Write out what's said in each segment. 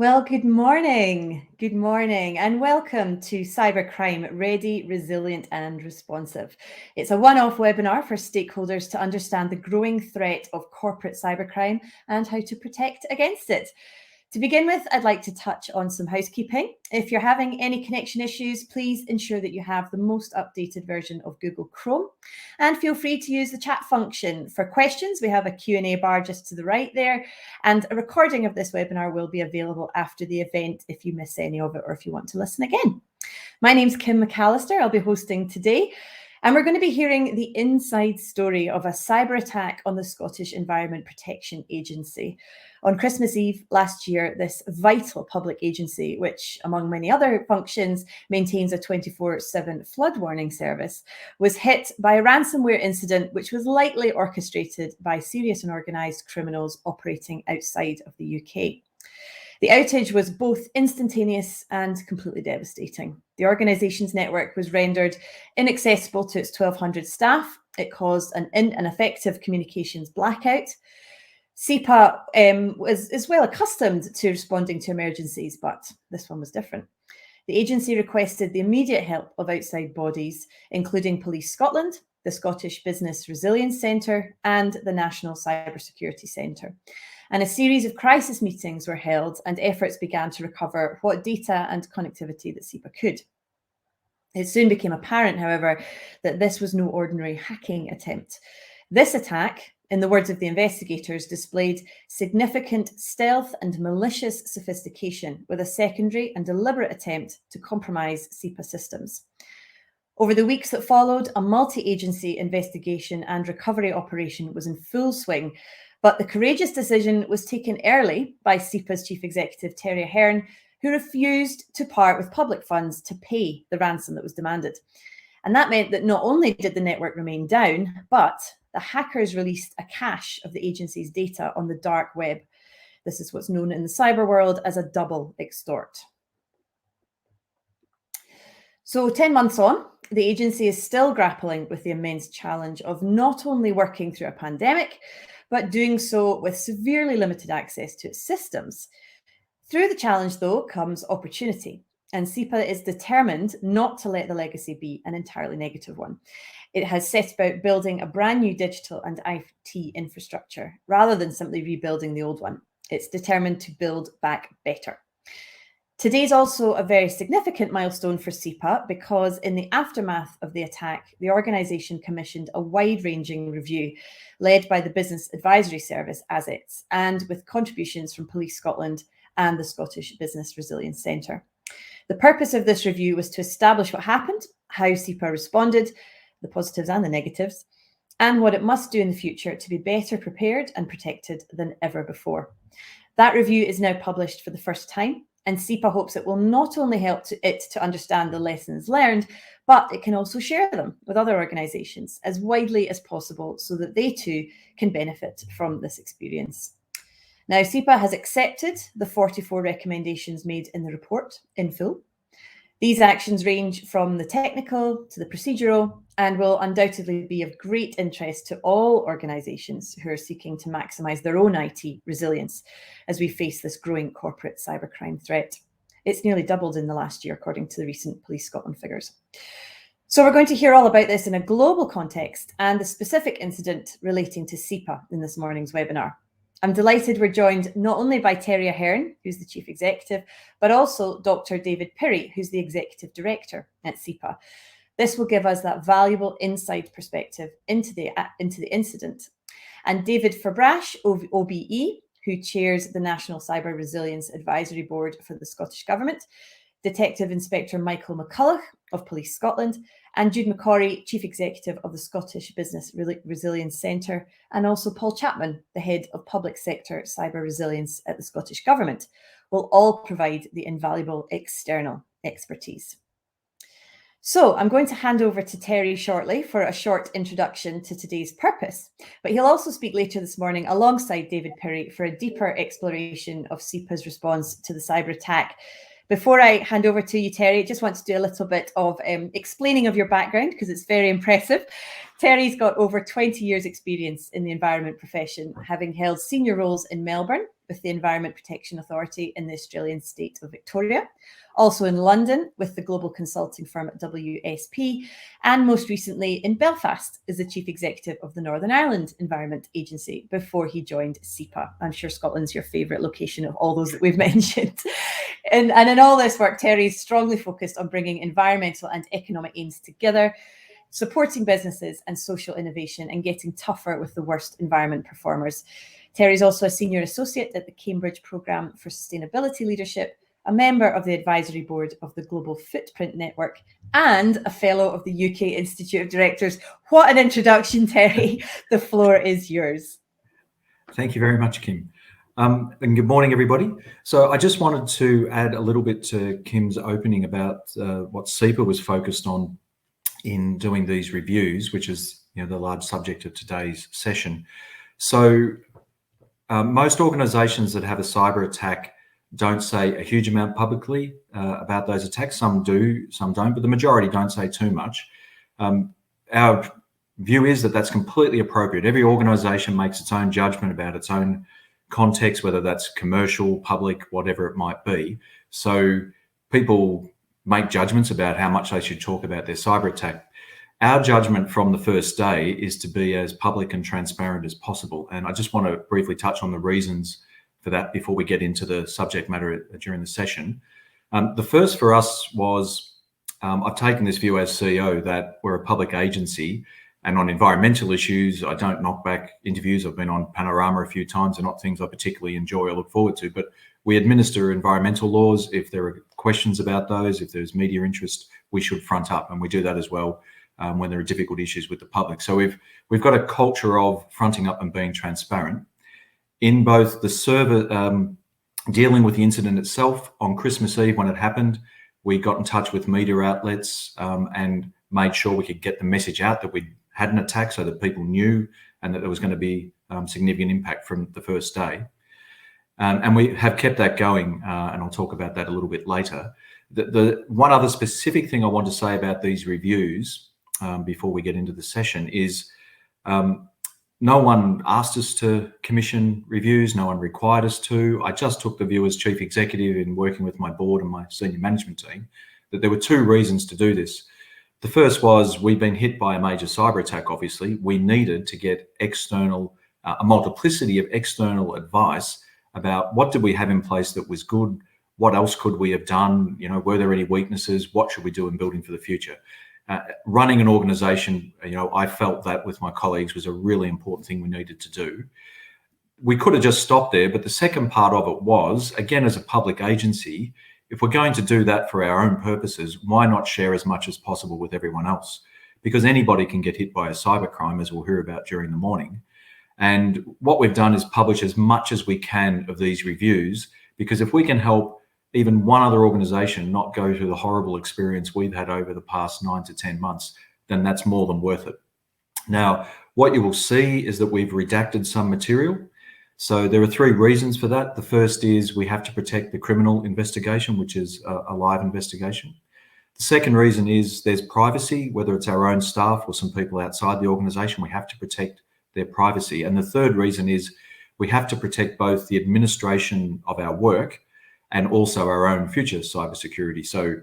Well, good morning, and welcome to Cybercrime Ready, Resilient and Responsive. It's a one-off webinar for stakeholders to understand the growing threat of corporate cybercrime and how to protect against it. To begin with, I'd like to touch on some housekeeping. If you're having any connection issues, please ensure that you have the most updated version of Google Chrome, and feel free to use the chat function. For questions, we have a Q&A bar just to the right there, and a recording of this webinar will be available after the event if you miss any of it or if you want to listen again. My name's Kim McAllister. I'll be hosting today. And we're going to be hearing the inside story of a cyber attack on the Scottish Environment Protection Agency. On Christmas Eve last year, this vital public agency, which among many other functions maintains a 24/7 flood warning service, was hit by a ransomware incident which was likely orchestrated by serious and organised criminals operating outside of the UK. The outage was both instantaneous and completely devastating. The organisation's network was rendered inaccessible to its 1,200 staff. It caused an ineffective communications blackout. SEPA is well accustomed to responding to emergencies, but this one was different. The agency requested the immediate help of outside bodies, including Police Scotland, the Scottish Business Resilience Centre, and the National Cybersecurity Centre. And a series of crisis meetings were held and efforts began to recover what data and connectivity that SEPA could. It soon became apparent, however, that this was no ordinary hacking attempt. This attack, in the words of the investigators, displayed significant stealth and malicious sophistication with a secondary and deliberate attempt to compromise SEPA systems. Over the weeks that followed, a multi-agency investigation and recovery operation was in full swing, but the courageous decision was taken early by SEPA's Chief Executive, Terry Ahern, who refused to part with public funds to pay the ransom that was demanded. And that meant that not only did the network remain down, but the hackers released a cache of the agency's data on the dark web. This is what's known in the cyber world as a double extort. So 10 months on, the agency is still grappling with the immense challenge of not only working through a pandemic, but doing so with severely limited access to its systems. Through the challenge, though, comes opportunity, and SEPA is determined not to let the legacy be an entirely negative one. It has set about building a brand new digital and IT infrastructure, rather than simply rebuilding the old one. It's determined to build back better. Today's also a very significant milestone for SEPA because in the aftermath of the attack, the organisation commissioned a wide-ranging review led by the Business Advisory Service, ASITS, and with contributions from Police Scotland and the Scottish Business Resilience Centre. The purpose of this review was to establish what happened, how SEPA responded, the positives and the negatives, and what it must do in the future to be better prepared and protected than ever before. That review is now published for the first time, and SEPA hopes it will not only help it to understand the lessons learned, but it can also share them with other organisations as widely as possible so that they too can benefit from this experience. Now, SEPA has accepted the 44 recommendations made in the report in full. These actions range from the technical to the procedural and will undoubtedly be of great interest to all organisations who are seeking to maximise their own IT resilience as we face this growing corporate cybercrime threat. It's nearly doubled in the last year, according to the recent Police Scotland figures. So we're going to hear all about this in a global context and the specific incident relating to SEPA in this morning's webinar. I'm delighted we're joined not only by Terry Ahern, who's the Chief Executive, but also Dr. David Pirrie, who's the Executive Director at SEPA. This will give us that valuable inside perspective into the incident. And David Fabrash, OBE, who chairs the National Cyber Resilience Advisory Board for the Scottish Government, Detective Inspector Michael McCulloch of Police Scotland, and Jude McCorry, Chief Executive of the Scottish Business Resilience Centre, and also Paul Chapman, the Head of Public Sector Cyber Resilience at the Scottish Government, will all provide the invaluable external expertise. So I'm going to hand over to Terry shortly for a short introduction to today's purpose, but he'll also speak later this morning alongside David Pirrie for a deeper exploration of SEPA's response to the cyber attack. Before I hand over to you, Terry, I just want to do a little bit of explaining of your background because it's very impressive. Terry's got over 20 years experience in the environment profession, having held senior roles in Melbourne with the Environment Protection Authority in the Australian state of Victoria, also in London with the global consulting firm WSP, and most recently in Belfast as the Chief Executive of the Northern Ireland Environment Agency before he joined SEPA. I'm sure Scotland's your favourite location of all those that we've mentioned. And in all this work, Terry's strongly focused on bringing environmental and economic aims together, supporting businesses and social innovation, and getting tougher with the worst environment performers. Terry's also a senior associate at the Cambridge Programme for Sustainability Leadership, a member of the advisory board of the Global Footprint Network, and a fellow of the UK Institute of Directors. What an introduction, Terry. The floor is yours. Thank you very much, Kim. And good morning, everybody. So I just wanted to add a little bit to Kim's opening about what SEPA was focused on in doing these reviews, which is the large subject of today's session. So most organisations that have a cyber attack don't say a huge amount publicly about those attacks. Some do, some don't, but the majority don't say too much. Our view is that that's completely appropriate. Every organisation makes its own judgment about its own context, whether that's commercial, public, whatever it might be. So people make judgments about how much they should talk about their cyber attack. Our judgment from the first day is to be as public and transparent as possible. And I just want to briefly touch on the reasons for that before we get into the subject matter during the session. The first for us was, I've taken this view as CEO that we're a public agency, and on environmental issues, I don't knock back interviews. I've been on Panorama a few times. They're not things I particularly enjoy or look forward to, but we administer environmental laws. If there are questions about those, if there's media interest, we should front up, and we do that as well when there are difficult issues with the public. So we've got a culture of fronting up and being transparent. In both the server, dealing with the incident itself on Christmas Eve when it happened, we got in touch with media outlets and made sure we could get the message out that we had an attack so that people knew and that there was going to be significant impact from the first day. And we have kept that going, and I'll talk about that a little bit later. The one other specific thing I want to say about these reviews before we get into the session is no one asked us to commission reviews. No one required us to. I just took the view as chief executive in working with my board and my senior management team that there were two reasons to do this. The first was we've been hit by a major cyber attack, obviously. We needed to get external, a multiplicity of external advice about what did we have in place that was good, what else could we have done, were there any weaknesses, what should we do in building for the future. Running an organisation, I felt that with my colleagues was a really important thing we needed to do. We could have just stopped there, but the second part of it was, again, as a public agency, if we're going to do that for our own purposes, why not share as much as possible with everyone else? Because anybody can get hit by a cybercrime, as we'll hear about during the morning. And what we've done is publish as much as we can of these reviews, because if we can help even one other organisation not go through the horrible experience we've had over the past 9 to 10 months, then that's more than worth it. Now, what you will see is that we've redacted some material. So there are three reasons for that. The first is we have to protect the criminal investigation, which is a live investigation. The second reason is there's privacy, whether it's our own staff or some people outside the organisation, we have to protect their privacy. And the third reason is we have to protect both the administration of our work and also our own future cybersecurity. So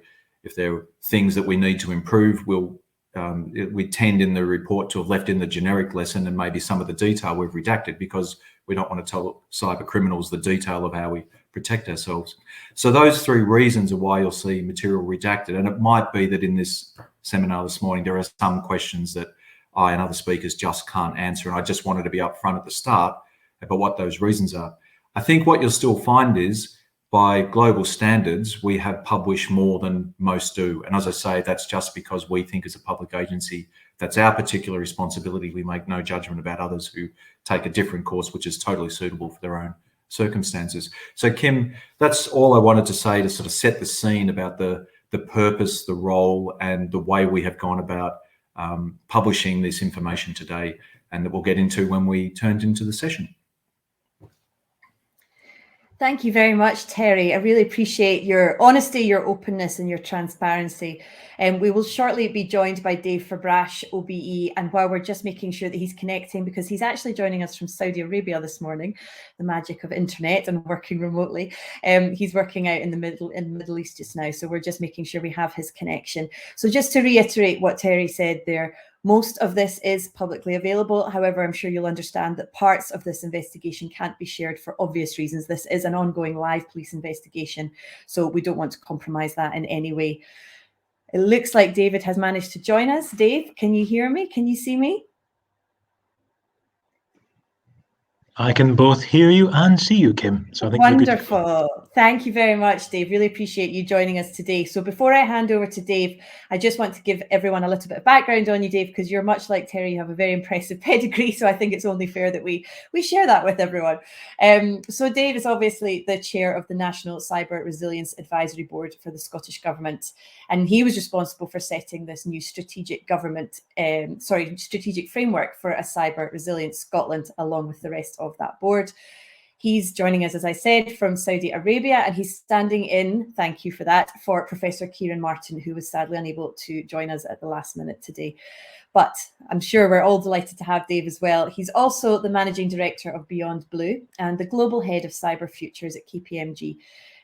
if there are things that we need to improve, we tend in the report to have left in the generic lesson and maybe some of the detail we've redacted because we don't want to tell cyber criminals the detail of how we protect ourselves. So those three reasons are why you'll see material redacted. And it might be that in this seminar this morning, there are some questions that I and other speakers just can't answer. And I just wanted to be upfront at the start about what those reasons are. I think what you'll still find is by global standards, we have published more than most do. And as I say, that's just because we think as a public agency, that's our particular responsibility. We make no judgment about others who take a different course, which is totally suitable for their own circumstances. So Kim, that's all I wanted to say to sort of set the scene about the purpose, the role, and the way we have gone about publishing this information today, and that we'll get into when we turned into the session. Thank you very much, Terry. I really appreciate your honesty, your openness, and your transparency. We will shortly be joined by Dave Fabrash, OBE, and while we're just making sure that he's connecting, because he's actually joining us from Saudi Arabia this morning, the magic of internet and working remotely. He's working out in the Middle East just now, so we're just making sure we have his connection. So just to reiterate what Terry said there, most of this is publicly available. However, I'm sure you'll understand that parts of this investigation can't be shared for obvious reasons. This is an ongoing live police investigation, so we don't want to compromise that in any way. It looks like David has managed to join us. Dave, can you hear me? Can you see me? I can both hear you and see you, Kim. So I think Wonderful. Thank you very much, Dave. Really appreciate you joining us today. So before I hand over to Dave, I just want to give everyone a little bit of background on you, Dave, because you're much like Terry, you have a very impressive pedigree. So I think it's only fair that we share that with everyone. So Dave is obviously the chair of the National Cyber Resilience Advisory Board for the Scottish Government. And he was responsible for setting this new strategic framework for a cyber resilience Scotland, along with the rest of that board. He's joining us, as I said, from Saudi Arabia, and he's standing in, thank you for that, for Professor Kieran Martin, who was sadly unable to join us at the last minute today. But I'm sure we're all delighted to have Dave as well. He's also the Managing Director of Beyond Blue and the Global Head of Cyber Futures at KPMG.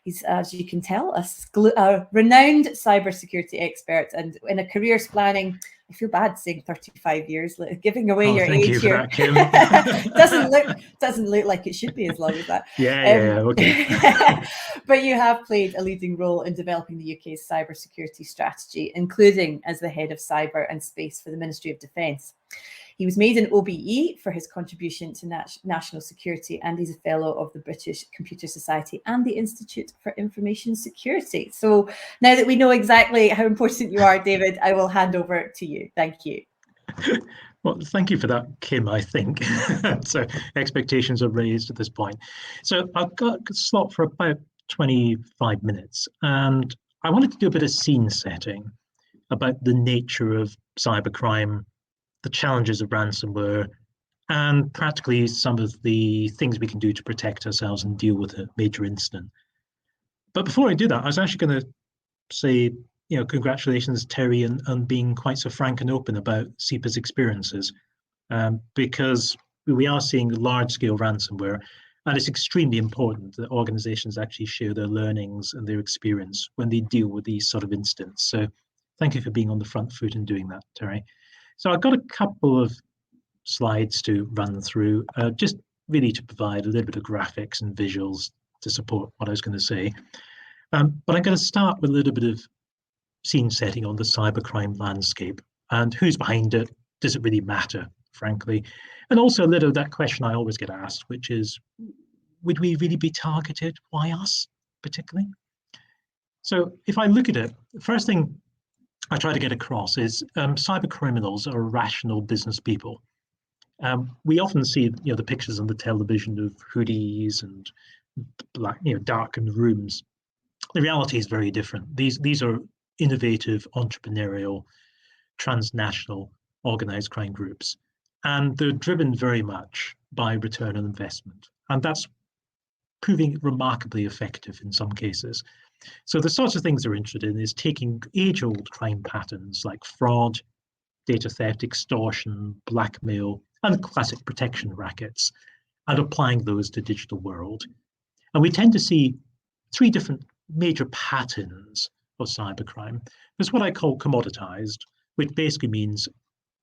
He's, as you can tell, a renowned cybersecurity expert, and in a career spanning, I feel bad saying 35 years, giving away your age here. Thank you for that, Kim. doesn't look like it should be as long as that. Okay. But you have played a leading role in developing the UK's cybersecurity strategy, including as the head of cyber and space for the Ministry of Defence. He was made an OBE for his contribution to national security, and he's a fellow of the British Computer Society and the Institute for Information Security. So now that we know exactly how important you are, David, I will hand over to you. Thank you. Well, thank you for that, Kim, I think. So expectations are raised at this point. So I've got a slot for about 25 minutes, and I wanted to do a bit of scene setting about the nature of cybercrime, the challenges of ransomware, and practically some of the things we can do to protect ourselves and deal with a major incident. But before I do that, I was actually going to say, congratulations, Terry, on being quite so frank and open about SEPA's experiences, because we are seeing large-scale ransomware, and it's extremely important that organizations actually share their learnings and their experience when they deal with these sort of incidents. So thank you for being on the front foot and doing that, Terry. So I've got a couple of slides to run through, just really to provide a little bit of graphics and visuals to support what I was going to say. But I'm going to start with a little bit of scene setting on the cybercrime landscape and who's behind it. Does it really matter, frankly? And also a little of that question I always get asked, which is, would we really be targeted? Why us, particularly? So if I look at it, the first thing I try to get across is cyber criminals are rational business people. We often see, the pictures on the television of hoodies and black, darkened rooms. The reality is very different. These are innovative, entrepreneurial, transnational, organized crime groups, and they're driven very much by return on investment, and that's proving remarkably effective in some cases. So the sorts of things they're interested in is taking age-old crime patterns like fraud, data theft, extortion, blackmail, and classic protection rackets, and applying those to digital world. And we tend to see three different major patterns of cybercrime. There's what I call commoditized, which basically means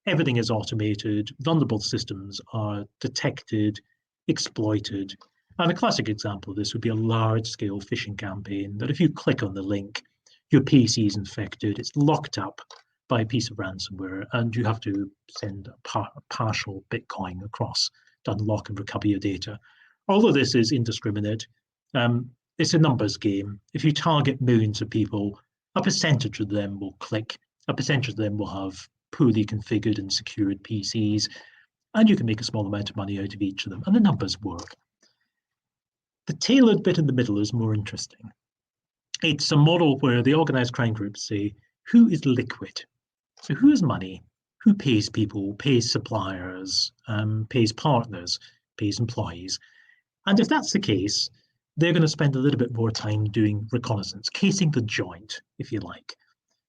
everything is automated, vulnerable systems are detected, exploited. And a classic example of this would be a large-scale phishing campaign that if you click on the link, your PC is infected, it's locked up by a piece of ransomware, and you have to send a partial Bitcoin across to unlock and recover your data. Although this is indiscriminate, it's a numbers game. If you target millions of people, a percentage of them will click, a percentage of them will have poorly configured and secured PCs, and you can make a small amount of money out of each of them, and the numbers work. The tailored bit in the middle is more interesting. It's a model where the organized crime groups say, who is liquid? So who has money? Who pays people, pays suppliers, pays partners, pays employees? And if that's the case, they're going to spend a little bit more time doing reconnaissance, casing the joint, if you like.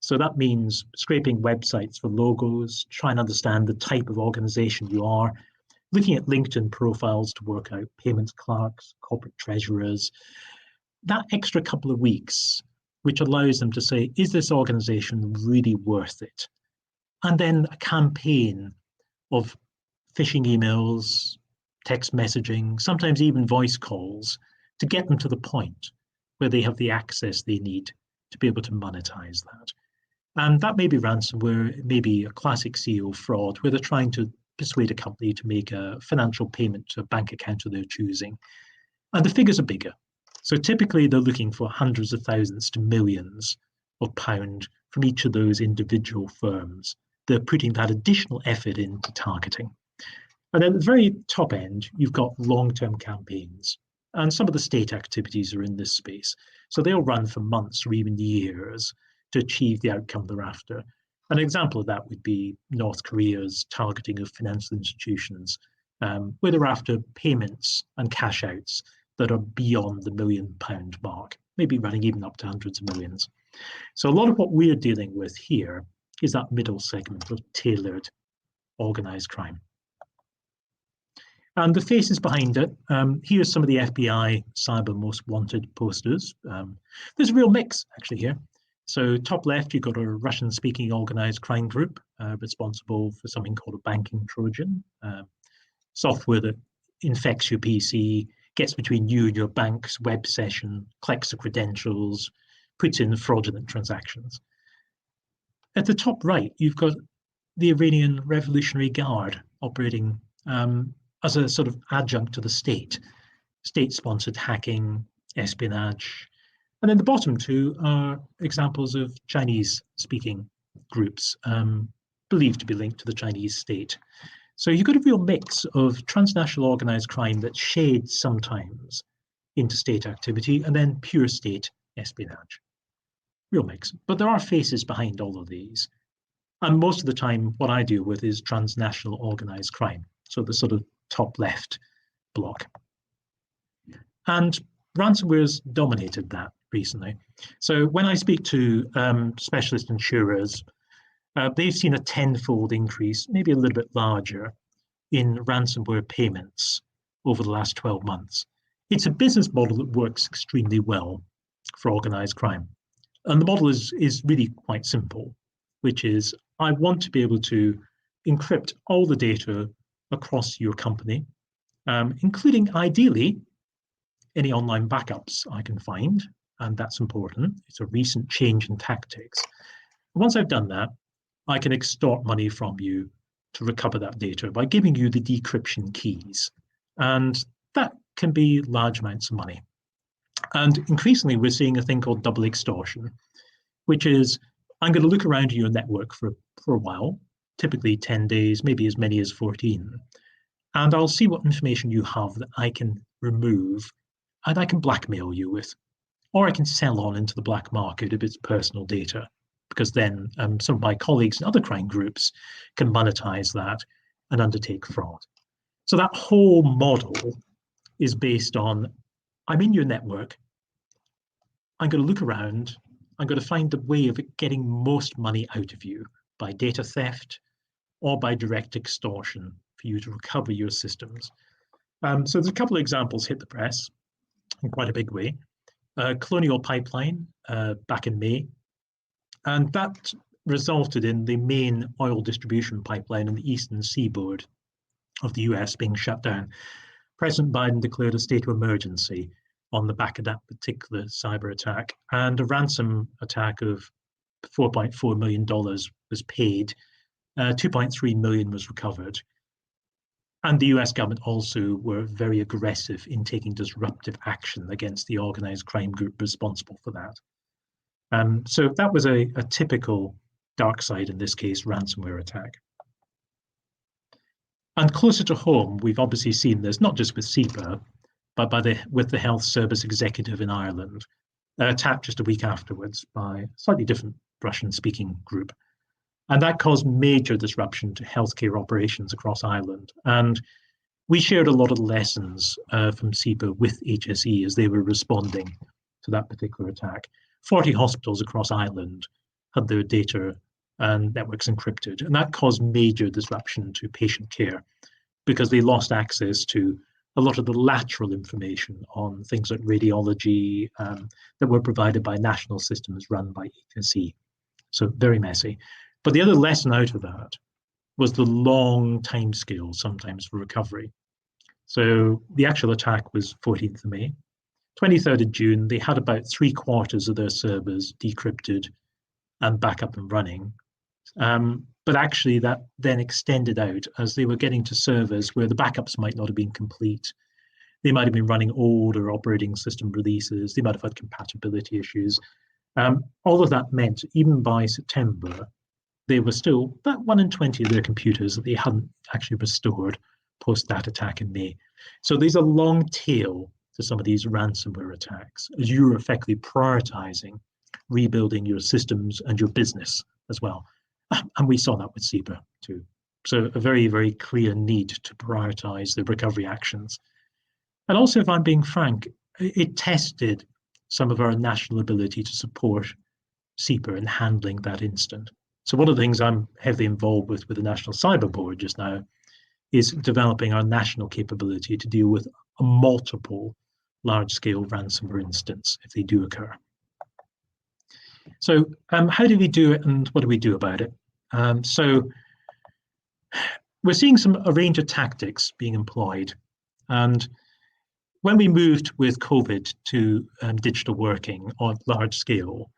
So that means scraping websites for logos, trying to understand the type of organization you are, looking at LinkedIn profiles to work out payments clerks, corporate treasurers. That extra couple of weeks, which allows them to say, is this organization really worth it? And then a campaign of phishing emails, text messaging, sometimes even voice calls, to get them to the point where they have the access they need to be able to monetize that. And that may be ransomware, it may be a classic CEO fraud, where they're trying to persuade a company to make a financial payment to a bank account of their choosing. And the figures are bigger. So typically they're looking for hundreds of thousands to millions of pounds from each of those individual firms. They're putting that additional effort into targeting. And at the very top end, you've got long-term campaigns. And some of the state activities are in this space. So they'll run for months or even years to achieve the outcome they're after. An example of that would be North Korea's targeting of financial institutions, where they're after payments and cash outs that are beyond the £1 million mark, maybe running even up to hundreds of millions. So a lot of what we're dealing with here is that middle segment of tailored organized crime. And the faces behind it, here's some of the FBI cyber most wanted posters. There's a real mix actually here. So top left, you've got a Russian-speaking organized crime group responsible for something called a banking Trojan, software that infects your PC, gets between you and your bank's web session, collects the credentials, puts in fraudulent transactions. At the top right, you've got the Iranian Revolutionary Guard operating as a sort of adjunct to the state, state-sponsored hacking, espionage. And then the bottom two are examples of Chinese-speaking groups believed to be linked to the Chinese state. So you've got a real mix of transnational organized crime that shades sometimes into state activity and then pure state espionage. Real mix. But there are faces behind all of these. And most of the time, what I deal with is transnational organized crime. So the sort of top left block. And ransomware's dominated that recently. So when I speak to specialist insurers, they've seen a tenfold increase, maybe a little bit larger, in ransomware payments over the last 12 months. It's a business model that works extremely well for organized crime. And the model is really quite simple, which is I want to be able to encrypt all the data across your company, including ideally any online backups I can find, and that's important. It's a recent change in tactics. Once I've done that, I can extort money from you to recover that data by giving you the decryption keys. And that can be large amounts of money. And increasingly, we're seeing a thing called double extortion, which is I'm going to look around your network for a while, typically 10 days, maybe as many as 14. And I'll see what information you have that I can remove and I can blackmail you with. Or I can sell on into the black market if it's personal data, because then some of my colleagues in other crime groups can monetize that and undertake fraud. So that whole model is based on, I'm in your network, I'm going to look around, I'm going to find the way of getting most money out of you by data theft or by direct extortion for you to recover your systems. So there's a couple of examples hit the press in quite a big way. Colonial Pipeline back in May, and that resulted in the main oil distribution pipeline in the eastern seaboard of the US being shut down. President Biden declared a state of emergency on the back of that particular cyber attack, and a ransom attack of $4.4 million was paid, 2.3 million was recovered. And the US government also were very aggressive in taking disruptive action against the organized crime group responsible for that. So that was a typical dark side, in this case, ransomware attack. And closer to home, we've obviously seen this, not just with SEPA, but with the Health Service Executive in Ireland, attacked just a week afterwards by a slightly different Russian-speaking group. And that caused major disruption to healthcare operations across Ireland. And we shared a lot of lessons from SEPA with HSE as they were responding to that particular attack. 40 hospitals across Ireland had their data and networks encrypted, and that caused major disruption to patient care because they lost access to a lot of the lateral information on things like radiology that were provided by national systems run by HSE. So very messy. But the other lesson out of that was the long time scale sometimes for recovery. So the actual attack was 14th of May. 23rd of June, they had about 3/4 of their servers decrypted and back up and running. But actually that then extended out as they were getting to servers where the backups might not have been complete. They might have been running older operating system releases. They might have had compatibility issues. All of that meant even by September, they were still about 1 in 20 of their computers that they hadn't actually restored post that attack in May. So there's a long tail to some of these ransomware attacks as you're effectively prioritizing rebuilding your systems and your business as well. And we saw that with SEPA too. So a very, very clear need to prioritize the recovery actions. And also, if I'm being frank, it tested some of our national ability to support SEPA in handling that incident. So one of the things I'm heavily involved with the National Cyber Board just now is developing our national capability to deal with a multiple large-scale ransomware incidents if they do occur. So how do we do it and what do we do about it? So we're seeing a range of tactics being employed. And when we moved with COVID to digital working on large scale,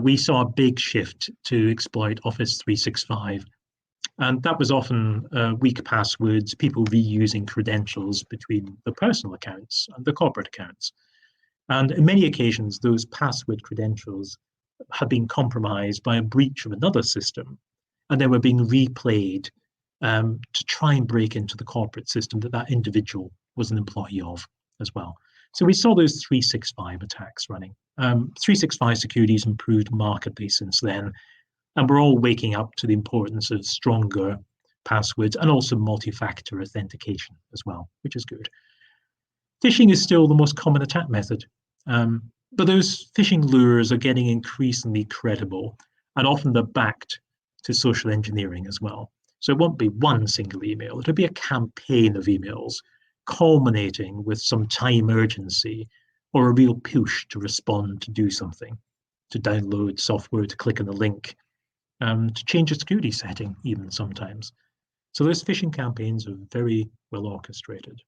we saw a big shift to exploit Office 365. And that was often weak passwords, people reusing credentials between the personal accounts and the corporate accounts. And in many occasions, those password credentials had been compromised by a breach of another system, and they were being replayed to try and break into the corporate system that individual was an employee of as well. So we saw those 365 attacks running. 365 security has improved markedly since then, and we're all waking up to the importance of stronger passwords and also multi-factor authentication as well, which is good. Phishing is still the most common attack method, but those phishing lures are getting increasingly credible, and often they're backed to social engineering as well. So it won't be one single email, it'll be a campaign of emails culminating with some time urgency or a real push to respond, to do something, to download software, to click on the link, to change a security setting even sometimes. So those phishing campaigns are very well orchestrated.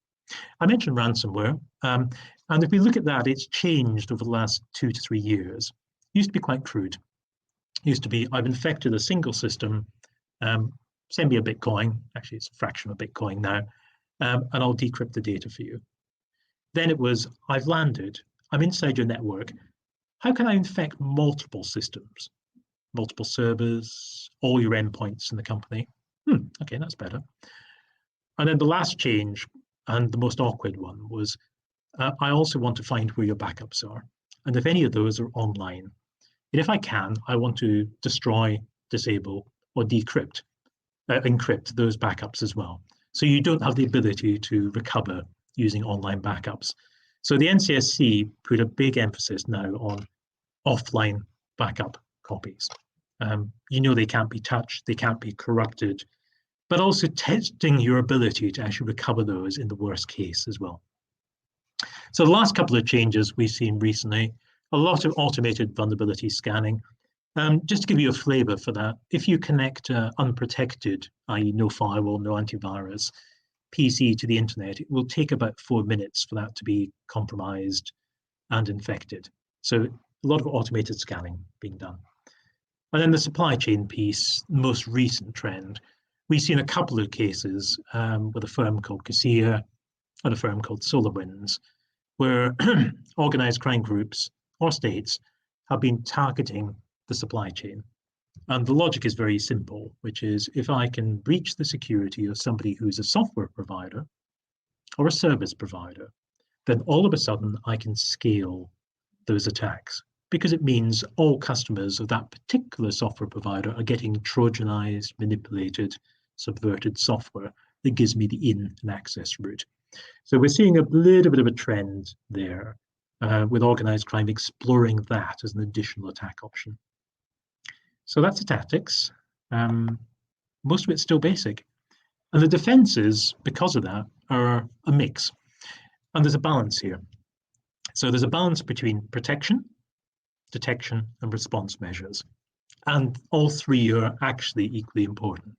I mentioned ransomware, and if we look at that, it's changed over the last 2 to 3 years. It used to be quite crude. It used to be, I've infected a single system, send me a Bitcoin, actually it's a fraction of a Bitcoin now, and I'll decrypt the data for you. Then it was, I've landed, I'm inside your network. How can I infect multiple systems, multiple servers, all your endpoints in the company? Okay, that's better. And then the last change, and the most awkward one, was I also want to find where your backups are. And if any of those are online, and if I can, I want to destroy, disable, or decrypt, encrypt those backups as well. So you don't have the ability to recover using online backups. So the NCSC put a big emphasis now on offline backup copies. They can't be touched, they can't be corrupted, but also testing your ability to actually recover those in the worst case as well. So the last couple of changes we've seen recently, a lot of automated vulnerability scanning. Just to give you a flavor for that, if you connect unprotected, i.e. no firewall, no antivirus, PC to the internet, it will take about 4 minutes for that to be compromised and infected. So a lot of automated scanning being done. And then the supply chain piece, most recent trend, we've seen a couple of cases with a firm called Cassia and a firm called SolarWinds, where organized crime groups or states have been targeting the supply chain. And the logic is very simple, which is if I can breach the security of somebody who's a software provider or a service provider, then all of a sudden I can scale those attacks, because it means all customers of that particular software provider are getting Trojanized, manipulated, subverted software that gives me the in and access route. So we're seeing a little bit of a trend there with organized crime exploring that as an additional attack option. So that's the tactics. Most of it's still basic. And the defenses, because of that, are a mix. And there's a balance here. So there's a balance between protection, detection, and response measures. And all three are actually equally important.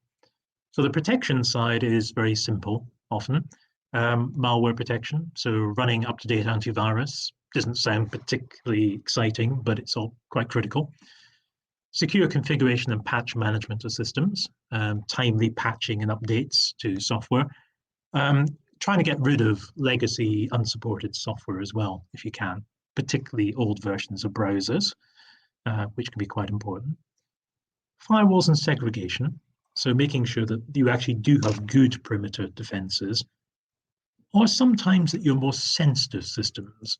So the protection side is very simple, often. Malware protection, so running up-to-date antivirus doesn't sound particularly exciting, but it's all quite critical. Secure configuration and patch management of systems, timely patching and updates to software. Trying to get rid of legacy unsupported software as well, if you can, particularly old versions of browsers, which can be quite important. Firewalls and segregation, so making sure that you actually do have good perimeter defenses, or sometimes that your most sensitive systems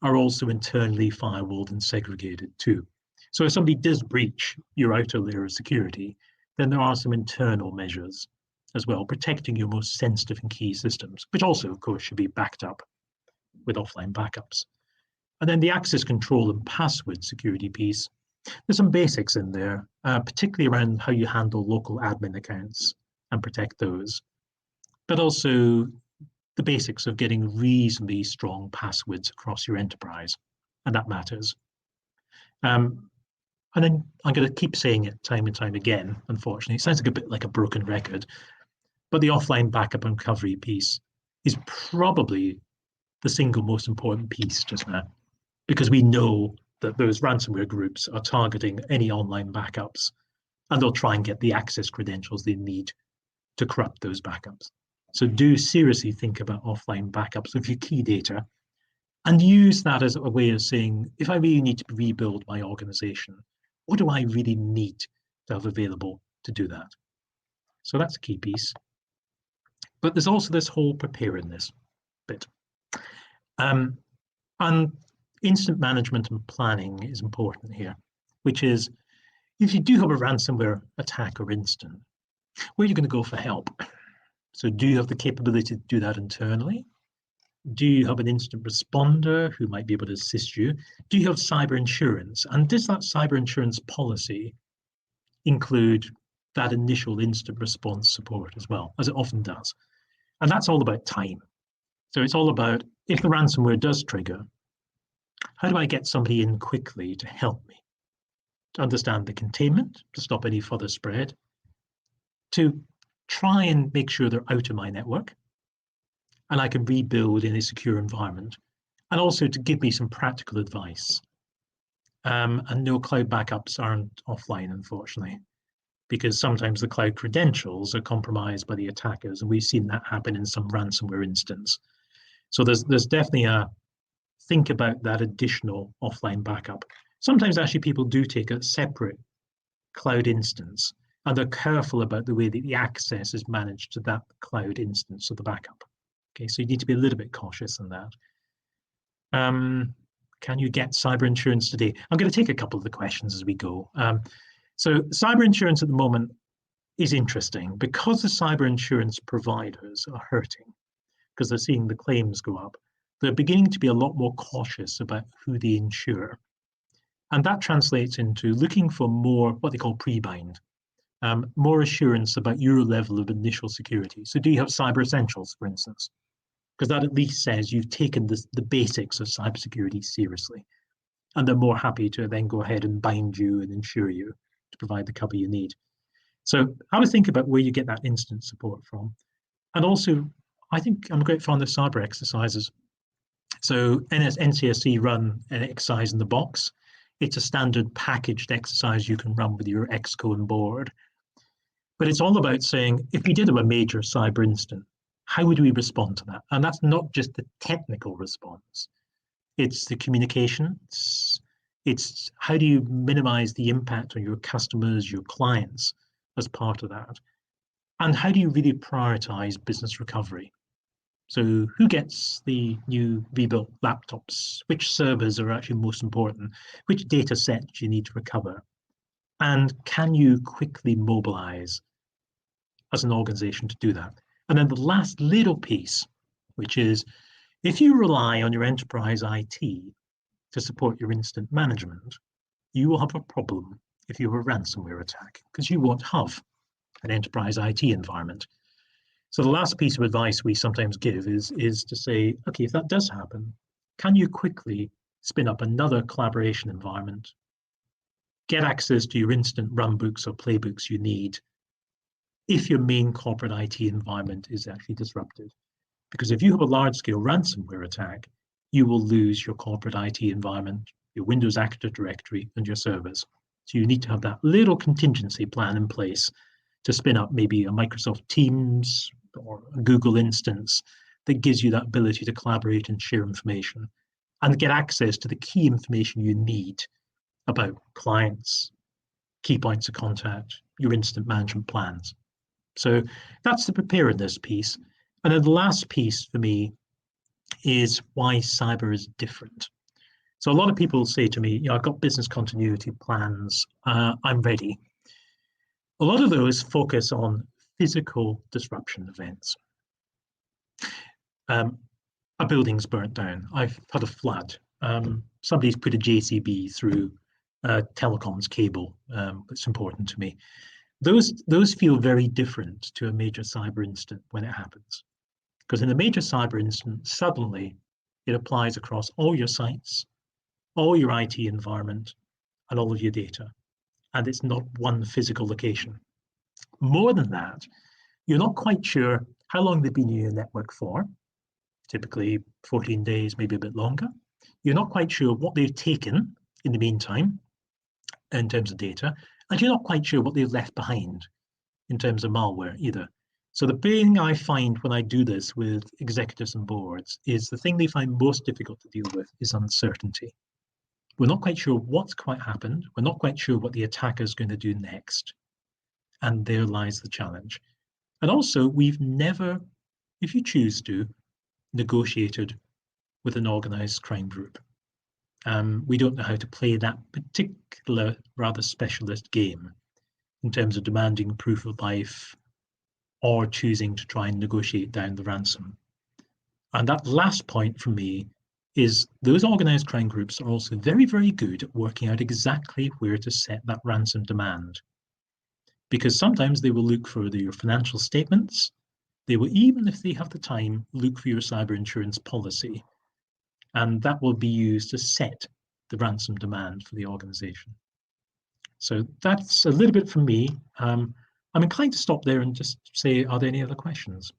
are also internally firewalled and segregated too. So if somebody does breach your outer layer of security, then there are some internal measures as well, protecting your most sensitive and key systems, which also, of course, should be backed up with offline backups. And then the access control and password security piece, there's some basics in there, particularly around how you handle local admin accounts and protect those, but also the basics of getting reasonably strong passwords across your enterprise, and that matters. And then I'm going to keep saying it time and time again, unfortunately. It sounds like a bit like a broken record, but the offline backup and recovery piece is probably the single most important piece just now, because we know that those ransomware groups are targeting any online backups, and they'll try and get the access credentials they need to corrupt those backups. So do seriously think about offline backups of your key data, and use that as a way of saying, if I really need to rebuild my organization, what do I really need to have available to do that? So that's a key piece. But there's also this whole preparedness bit. And incident management and planning is important here, which is, if you do have a ransomware attack or incident, where are you going to go for help? So do you have the capability to do that internally? Do you have an incident responder who might be able to assist you? Do you have cyber insurance? And does that cyber insurance policy include that initial incident response support as well, as it often does? And that's all about time. So it's all about, if the ransomware does trigger, how do I get somebody in quickly to help me? To understand the containment, to stop any further spread, to try and make sure they're out of my network, and I can rebuild in a secure environment, and also to give me some practical advice. And no, cloud backups aren't offline, unfortunately, because sometimes the cloud credentials are compromised by the attackers, and we've seen that happen in some ransomware instance. So there's definitely a think about that additional offline backup. Sometimes actually people do take a separate cloud instance, and they're careful about the way that the access is managed to that cloud instance of the backup. Okay, so you need to be a little bit cautious in that. Can you get cyber insurance today? I'm going to take a couple of the questions as we go. So cyber insurance at the moment is interesting because the cyber insurance providers are hurting, because they're seeing the claims go up. They're beginning to be a lot more cautious about who they insure. And that translates into looking for more, what they call pre-bind, more assurance about your level of initial security. So do you have cyber essentials, for instance? Because that at least says you've taken the basics of cybersecurity seriously. And they're more happy to then go ahead and bind you and insure you to provide the cover you need. So have a think about where you get that instant support from. And also, I think I'm a great fan of cyber exercises. So NCSC run an exercise in the box. It's a standard packaged exercise you can run with your exco on board. But it's all about saying, if we did have a major cyber incident, how would we respond to that? And that's not just the technical response. It's the communications. It's how do you minimize the impact on your customers, your clients as part of that? And how do you really prioritize business recovery? So who gets the new rebuilt laptops? Which servers are actually most important? Which data set do you need to recover? And can you quickly mobilize as an organization to do that? And then the last little piece, which is if you rely on your enterprise IT to support your incident management, you will have a problem if you have a ransomware attack, because you won't have an enterprise IT environment. So the last piece of advice we sometimes give is to say, okay, if that does happen, can you quickly spin up another collaboration environment, get access to your instant runbooks or playbooks you need if your main corporate IT environment is actually disrupted? Because if you have a large-scale ransomware attack, you will lose your corporate IT environment, your Windows Active Directory, and your servers. So you need to have that little contingency plan in place to spin up maybe a Microsoft Teams or a Google instance that gives you that ability to collaborate and share information and get access to the key information you need about clients, key points of contact, your incident management plans. So that's the preparedness piece. And then the last piece for me is why cyber is different. So a lot of people say to me, I've got business continuity plans, I'm ready. A lot of those focus on physical disruption events. A building's burnt down. I've had a flood. Somebody's put a JCB through a telecoms cable that's important to me. Those feel very different to a major cyber incident when it happens. Because in a major cyber incident, suddenly it applies across all your sites, all your IT environment, and all of your data. And it's not one physical location. More than that, you're not quite sure how long they've been in your network for, typically 14 days, maybe a bit longer. You're not quite sure what they've taken in the meantime in terms of data, and you're not quite sure what they've left behind in terms of malware either. So the thing I find when I do this with executives and boards is the thing they find most difficult to deal with is uncertainty. We're not quite sure what's quite happened. We're not quite sure what the attacker is going to do next. And there lies the challenge. And also, we've never, if you choose to, negotiated with an organized crime group. We don't know how to play that particular, rather specialist game in terms of demanding proof of life or choosing to try and negotiate down the ransom. And that last point for me is those organized crime groups are also very, very good at working out exactly where to set that ransom demand. Because sometimes they will look for your financial statements. They will, even if they have the time, look for your cyber insurance policy. And that will be used to set the ransom demand for the organization. So that's a little bit from me. I'm inclined to stop there and just say, are there any other questions?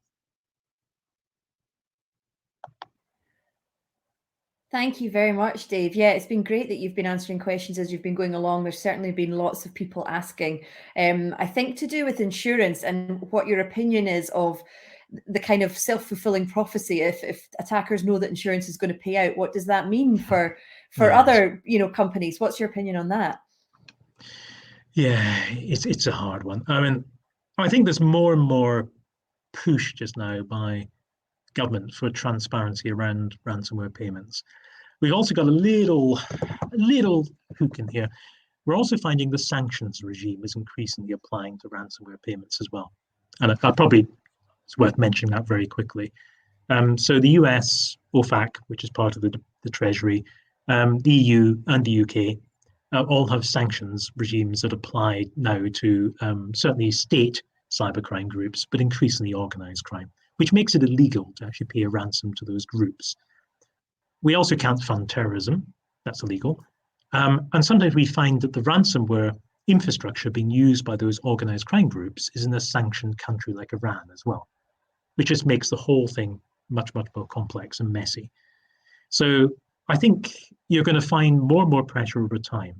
Thank you very much, Dave. Yeah, it's been great that you've been answering questions as you've been going along. There's certainly been lots of people asking. I think to do with insurance and what your opinion is of the kind of self-fulfilling prophecy. If attackers know that insurance is going to pay out, what does that mean for other companies? What's your opinion on that? Yeah, it's a hard one. I mean, I think there's more and more push just now by government for transparency around ransomware payments. We've also got a little hook in here. We're also finding the sanctions regime is increasingly applying to ransomware payments as well. And it's worth mentioning that very quickly. So the US, OFAC, which is part of the Treasury, the EU and the UK, all have sanctions regimes that apply now to certainly state cybercrime groups, but increasingly organized crime, which makes it illegal to actually pay a ransom to those groups. We also can't fund terrorism, that's illegal. And sometimes we find that the ransomware infrastructure being used by those organized crime groups is in a sanctioned country like Iran as well, which just makes the whole thing much, much more complex and messy. So I think you're going to find more and more pressure over time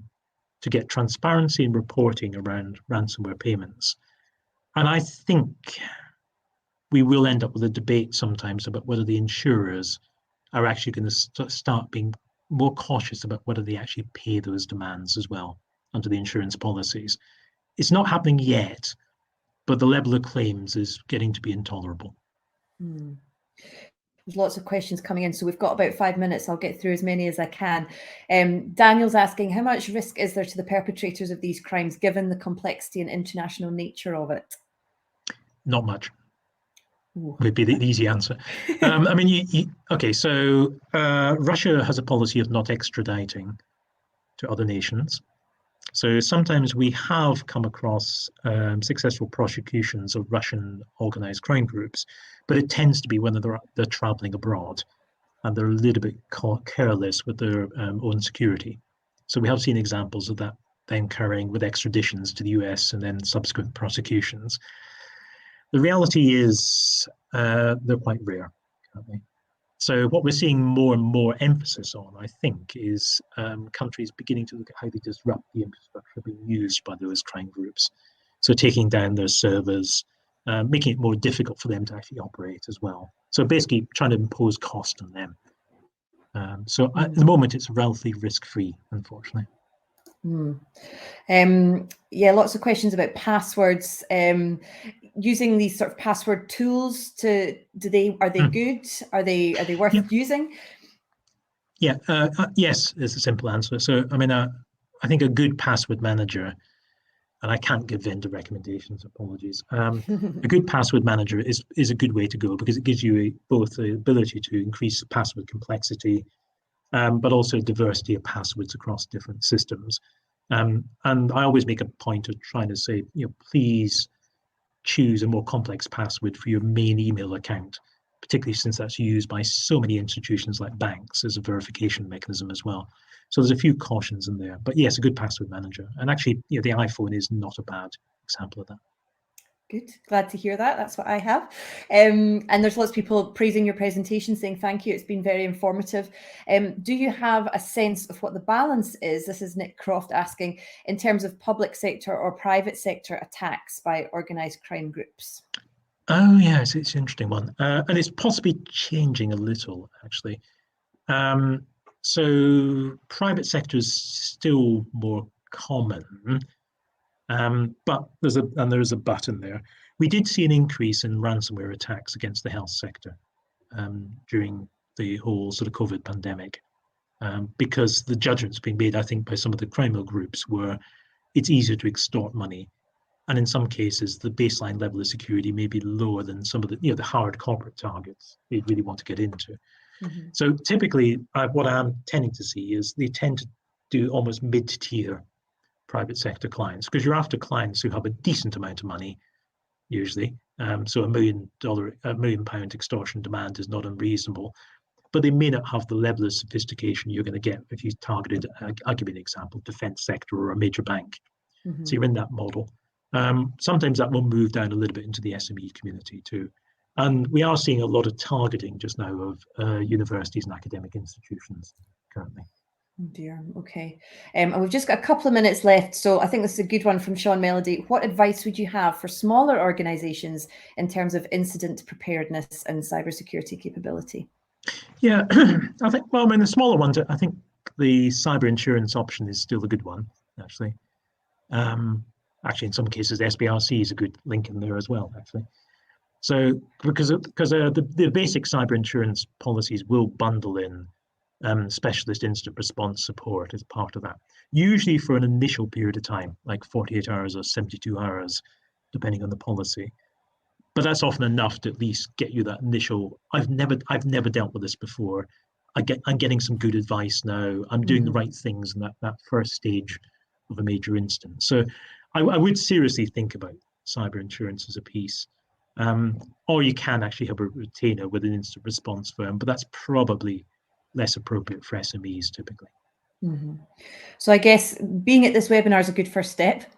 to get transparency and reporting around ransomware payments. And I think we will end up with a debate sometimes about whether the insurers are actually going to start being more cautious about whether they actually pay those demands as well under the insurance policies. It's not happening yet, but the level of claims is getting to be intolerable. There's lots of questions coming in, so we've got about 5 minutes. I'll get through as many as I can. Daniel's asking, how much risk is there to the perpetrators of these crimes given the complexity and international nature of it? Not much. would be the easy answer. I mean, okay, so Russia has a policy of not extraditing to other nations. So sometimes we have come across successful prosecutions of Russian organized crime groups, but it tends to be when they're traveling abroad and they're a little bit careless with their own security. So we have seen examples of that then occurring with extraditions to the US and then subsequent prosecutions. The reality is they're quite rare currently. So what we're seeing more and more emphasis on, I think, is countries beginning to look at how they disrupt the infrastructure being used by those crime groups. So taking down their servers, making it more difficult for them to actually operate as well. So basically trying to impose cost on them. So at the moment, it's relatively risk-free, unfortunately. Yeah, lots of questions about passwords. Using these sort of password tools, are they good? Are they worth using? Yeah, yes is the simple answer. So I mean, I think a good password manager, and I can't give vendor recommendations, apologies. A good password manager is a good way to go because it gives you both the ability to increase password complexity, but also diversity of passwords across different systems. And I always make a point of trying to say, please choose a more complex password for your main email account, particularly since that's used by so many institutions like banks as a verification mechanism as well. So there's a few cautions in there, but yes, a good password manager. And actually, the iPhone is not a bad example of that. Good. Glad to hear that. That's what I have. And there's lots of people praising your presentation, saying thank you. It's been very informative. Do you have a sense of what the balance is? This is Nick Croft asking, in terms of public sector or private sector attacks by organised crime groups? Oh, yes, it's an interesting one. And it's possibly changing a little, actually. So private sector is still more common. But there's a button there. We did see an increase in ransomware attacks against the health sector during the whole sort of COVID pandemic, because the judgments being made, I think, by some of the criminal groups were it's easier to extort money, and in some cases, the baseline level of security may be lower than some of the the hard corporate targets they really want to get into. Mm-hmm. So typically, what I'm tending to see is they tend to do almost mid-tier private sector clients, because you're after clients who have a decent amount of money, usually. So £1 million extortion demand is not unreasonable, but they may not have the level of sophistication you're going to get if you targeted, I'll give you an example, defense sector or a major bank. Mm-hmm. So you're in that model. Sometimes that will move down a little bit into the SME community too. And we are seeing a lot of targeting just now of universities and academic institutions currently. Oh dear. Okay. And we've just got a couple of minutes left. So I think this is a good one from Sean Melody. What advice would you have for smaller organizations in terms of incident preparedness and cybersecurity capability? Yeah, I think, well, I mean, the smaller ones, I think the cyber insurance option is still a good one, actually. Actually, in some cases, SBRC is a good link in there as well, actually. So because the basic cyber insurance policies will bundle in specialist incident response support as part of that, usually for an initial period of time, like 48 hours or 72 hours, depending on the policy. But that's often enough to at least get you that initial, I've never dealt with this before. I'm getting some good advice now. I'm doing the right things in that first stage of a major incident. So I would seriously think about cyber insurance as a piece. Or you can actually have a retainer with an instant response firm, but that's probably less appropriate for SMEs typically. Mm-hmm. So I guess being at this webinar is a good first step,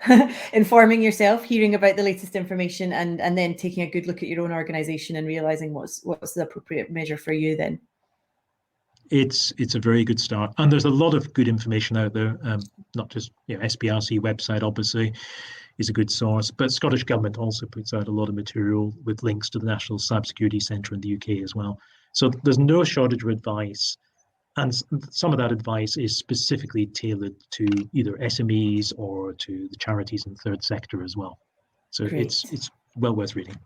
informing yourself, hearing about the latest information, and then taking a good look at your own organization and realizing what's the appropriate measure for you then. It's a very good start, and there's a lot of good information out there. Not just SBRC website obviously is a good source, but Scottish Government also puts out a lot of material with links to the National Cybersecurity Centre in the UK as well. So there's no shortage of advice, and some of that advice is specifically tailored to either SMEs or to the charities and third sector as well. So Great. It's well worth reading.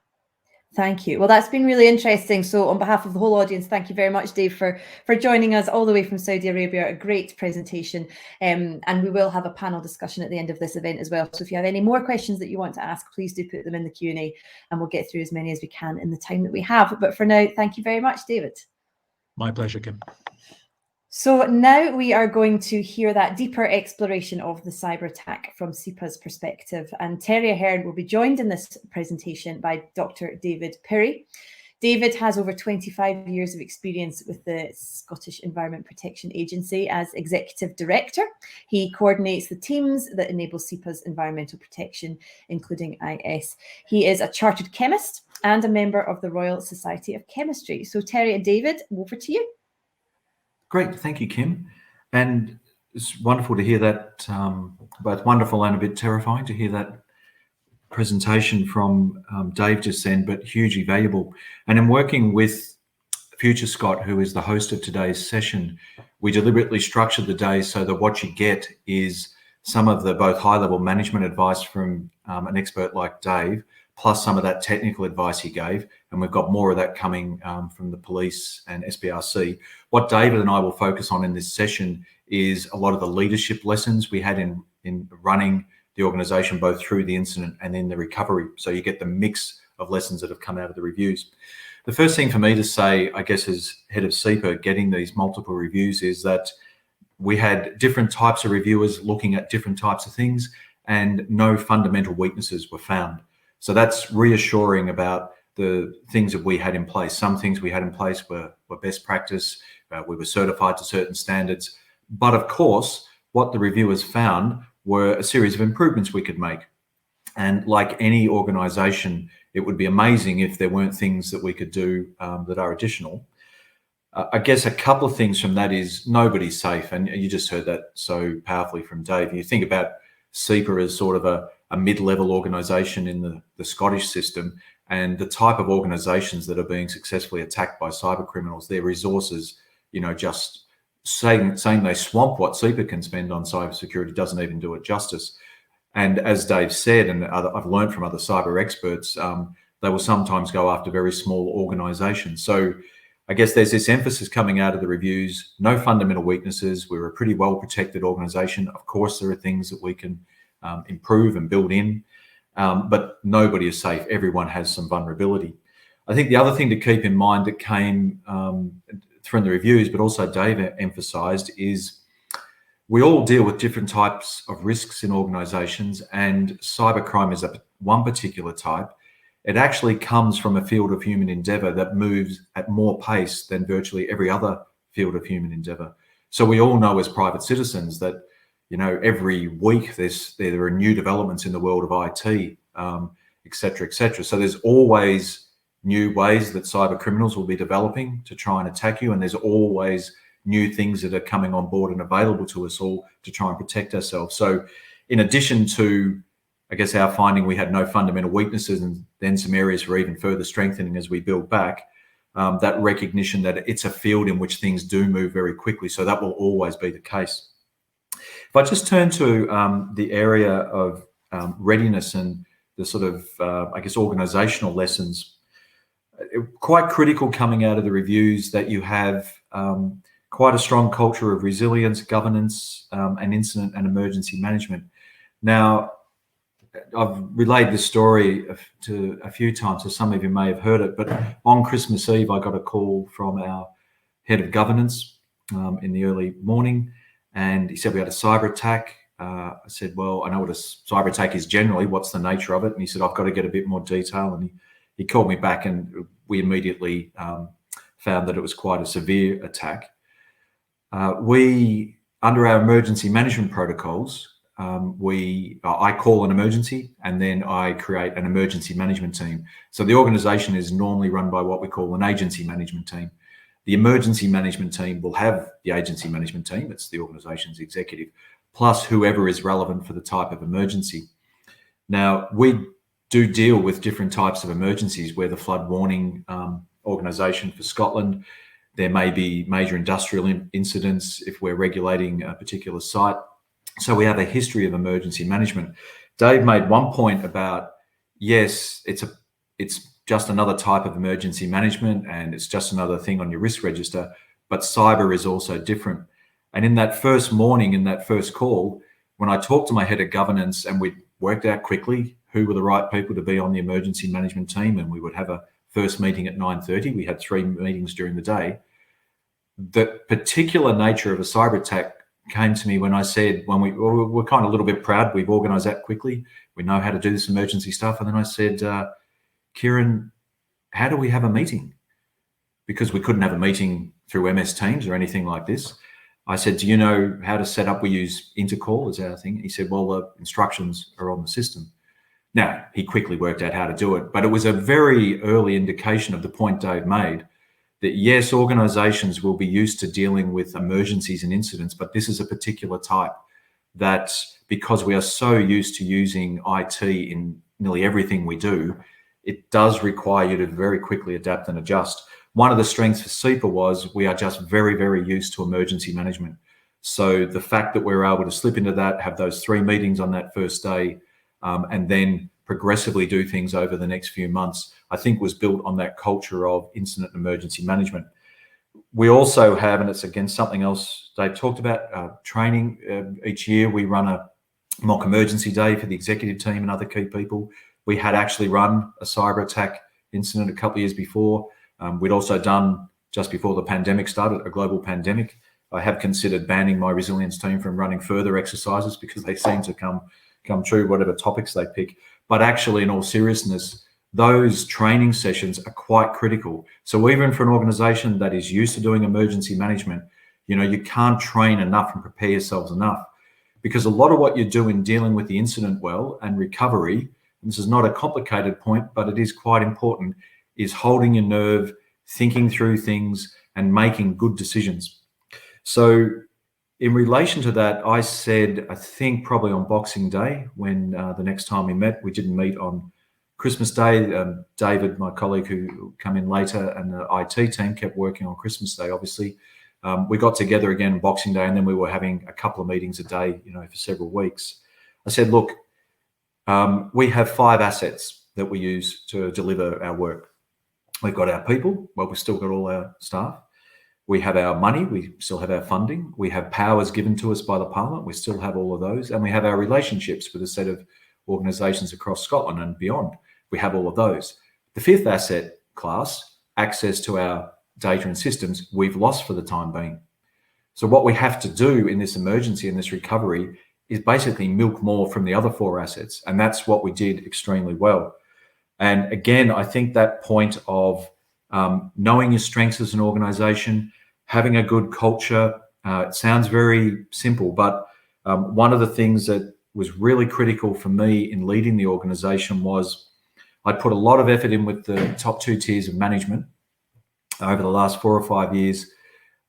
Thank you. Well, that's been really interesting. So on behalf of the whole audience, thank you very much, Dave, for joining us all the way from Saudi Arabia. A great presentation. And we will have a panel discussion at the end of this event as well. So if you have any more questions that you want to ask, please do put them in the Q&A and we'll get through as many as we can in the time that we have. But for now, thank you very much, David. My pleasure, Kim. So now we are going to hear that deeper exploration of the cyber attack from SEPA's perspective. And Terry Ahern will be joined in this presentation by Dr. David Pirrie. David has over 25 years of experience with the Scottish Environment Protection Agency as Executive Director. He coordinates the teams that enable SEPA's environmental protection, including IS. He is a chartered chemist and a member of the Royal Society of Chemistry. So Terry and David, over to you. Great, thank you, Kim. And it's wonderful to hear that, both wonderful and a bit terrifying to hear that presentation from Dave just then, but hugely valuable. And in working with Future Scott, who is the host of today's session, we deliberately structured the day so that what you get is some of the both high-level management advice from an expert like Dave, plus some of that technical advice he gave. And we've got more of that coming from the police and SPRC. What David and I will focus on in this session is a lot of the leadership lessons we had in running the organisation, both through the incident and in the recovery. So you get the mix of lessons that have come out of the reviews. The first thing for me to say, I guess, as head of SEPA, getting these multiple reviews, is that we had different types of reviewers looking at different types of things and no fundamental weaknesses were found. So that's reassuring about the things that we had in place. Some things we had in place were best practice. We were certified to certain standards. But of course, what the reviewers found were a series of improvements we could make. And like any organisation, it would be amazing if there weren't things that we could do that are additional. I guess a couple of things from that is nobody's safe. And you just heard that so powerfully from Dave. You think about SEPA as sort of a mid-level organisation in the Scottish system, and the type of organisations that are being successfully attacked by cyber criminals, their resources, just saying they swamp what SEPA can spend on cybersecurity doesn't even do it justice. And as Dave said, and I've learned from other cyber experts, they will sometimes go after very small organisations. So I guess there's this emphasis coming out of the reviews, no fundamental weaknesses. We're a pretty well-protected organisation. Of course, there are things that we can improve and build in, but nobody is safe. Everyone has some vulnerability. I think the other thing to keep in mind that came from the reviews, but also Dave emphasised, is we all deal with different types of risks in organisations, and cybercrime is one particular type. It actually comes from a field of human endeavour that moves at more pace than virtually every other field of human endeavour. So we all know as private citizens that every week there are new developments in the world of IT, et cetera, et cetera. So there's always new ways that cyber criminals will be developing to try and attack you. And there's always new things that are coming on board and available to us all to try and protect ourselves. So in addition to, I guess, our finding we had no fundamental weaknesses and then some areas for even further strengthening as we build back, that recognition that it's a field in which things do move very quickly. So that will always be the case. If I just turn to the area of readiness and the sort of, I guess, organisational lessons, quite critical coming out of the reviews that you have quite a strong culture of resilience, governance, and incident and emergency management. Now, I've relayed this story to a few times, so some of you may have heard it, but on Christmas Eve, I got a call from our head of governance in the early morning, and he said we had a cyber attack. I said, well, I know what a cyber attack is generally. What's the nature of it? And he said, I've got to get a bit more detail. And he called me back, and we immediately found that it was quite a severe attack. We, under our emergency management protocols, I call an emergency and then I create an emergency management team. So the organisation is normally run by what we call an agency management team. The emergency management team will have the agency management team, it's the organisation's executive, plus whoever is relevant for the type of emergency. Now, we do deal with different types of emergencies. We're the flood warning organisation for Scotland. There may be major industrial incidents if we're regulating a particular site. So we have a history of emergency management. Dave made one point about, yes, it's just another type of emergency management, and it's just another thing on your risk register, but cyber is also different. And in that first morning, in that first call, when I talked to my head of governance and we worked out quickly who were the right people to be on the emergency management team, and we would have a first meeting at 9:30. We had 3 meetings during the day. The particular nature of a cyber attack came to me when I said, when we're kind of a little bit proud, we've organized that quickly. We know how to do this emergency stuff. And then I said, Kieran, how do we have a meeting? Because we couldn't have a meeting through MS Teams or anything like this. I said, do you know how to set up? We use Intercall as our thing. He said, well, the instructions are on the system. Now, he quickly worked out how to do it, but it was a very early indication of the point Dave made, that yes, organizations will be used to dealing with emergencies and incidents, but this is a particular type that, because we are so used to using IT in nearly everything we do, it does require you to very quickly adapt and adjust. One of the strengths for SEPA was we are just very, very used to emergency management. So the fact that we're able to slip into that, have those 3 meetings on that first day, and then progressively do things over the next few months, I think was built on that culture of incident and emergency management. We also have, and it's again something else Dave talked about, training. Each year we run a mock emergency day for the executive team and other key people. We had actually run a cyber attack incident a couple of years before. We'd also done, just before the pandemic started, a global pandemic. I have considered banning my resilience team from running further exercises because they seem to come true, whatever topics they pick. But actually, in all seriousness, those training sessions are quite critical. So even for an organization that is used to doing emergency management, you can't train enough and prepare yourselves enough, because a lot of what you do in dealing with the incident well and recovery, and this is not a complicated point, but it is quite important, is holding your nerve, thinking through things and making good decisions. So in relation to that, I said, I think probably on Boxing Day, when the next time we met, we didn't meet on Christmas Day. David, my colleague who come in later, and the IT team kept working on Christmas Day, obviously. We got together again on Boxing Day, and then we were having a couple of meetings a day, for several weeks. I said, look, we have 5 assets that we use to deliver our work. We've got our people. Well, we've still got all our staff. We have our money, we still have our funding, we have powers given to us by the Parliament, we still have all of those, and we have our relationships with a set of organisations across Scotland and beyond. We have all of those. The 5th asset class, access to our data and systems, we've lost for the time being. So what we have to do in this emergency and this recovery is basically milk more from the other 4 assets, and that's what we did extremely well. And again, I think that point of knowing your strengths as an organisation, having a good culture. It sounds very simple, but one of the things that was really critical for me in leading the organization was I put a lot of effort in with the top 2 tiers of management over the last 4 or 5 years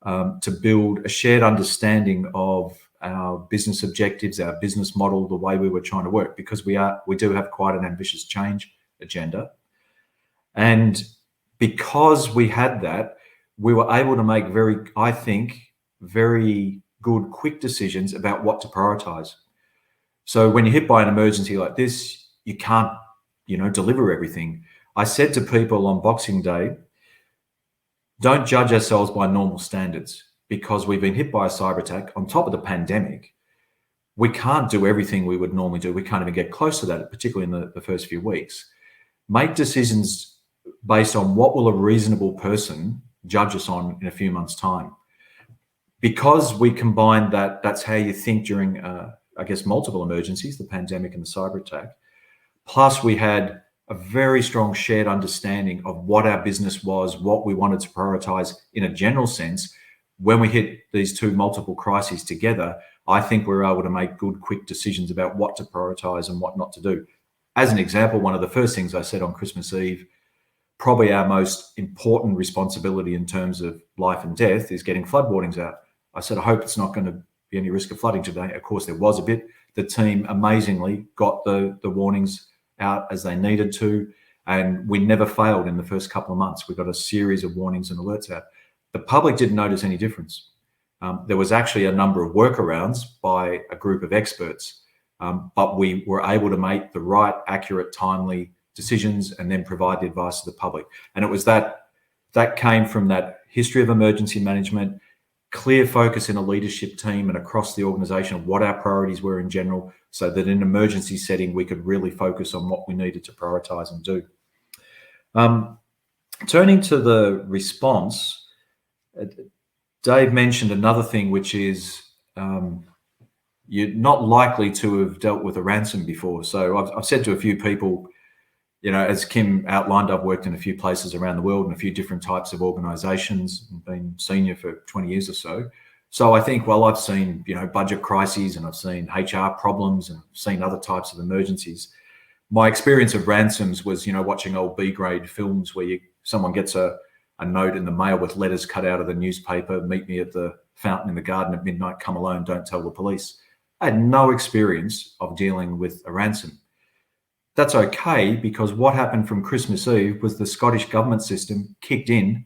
to build a shared understanding of our business objectives, our business model, the way we were trying to work, because we do have quite an ambitious change agenda. And because we had that, we were able to make very good, quick decisions about what to prioritize. So when you're hit by an emergency like this, you can't, deliver everything. I said to people on Boxing Day, don't judge ourselves by normal standards, because we've been hit by a cyber attack on top of the pandemic. We can't do everything we would normally do. We can't even get close to that, particularly in the first few weeks. Make decisions based on what will a reasonable person judge us on in a few months' time. Because we combined that's how you think during, multiple emergencies, the pandemic and the cyber attack. Plus, we had a very strong shared understanding of what our business was, what we wanted to prioritize in a general sense. When we hit these 2 multiple crises together, I think we're able to make good, quick decisions about what to prioritize and what not to do. As an example, one of the first things I said on Christmas Eve, probably our most important responsibility in terms of life and death, is getting flood warnings out. I said, I hope it's not going to be any risk of flooding today. Of course, there was a bit. The team amazingly got the warnings out as they needed to, and we never failed in the first couple of months. We got a series of warnings and alerts out. The public didn't notice any difference. There was actually a number of workarounds by a group of experts, but we were able to make the right, accurate, timely decisions and then provide the advice to the public. And it was that came from that history of emergency management, clear focus in a leadership team and across the organisation of what our priorities were in general, so that in an emergency setting we could really focus on what we needed to prioritise and do. Turning to the response, Dave mentioned another thing, which is you're not likely to have dealt with a ransom before. So I've said to a few people, you know, as Kim outlined, I've worked in a few places around the world in a few different types of organisations and been senior for 20 years or so. So I think, well, I've seen, you know, budget crises and I've seen HR problems and seen other types of emergencies. My experience of ransoms was, you know, watching old B-grade films where someone gets a note in the mail with letters cut out of the newspaper, meet me at the fountain in the garden at midnight, come alone, don't tell the police. I had no experience of dealing with a ransom. That's okay, because what happened from Christmas Eve was the Scottish government system kicked in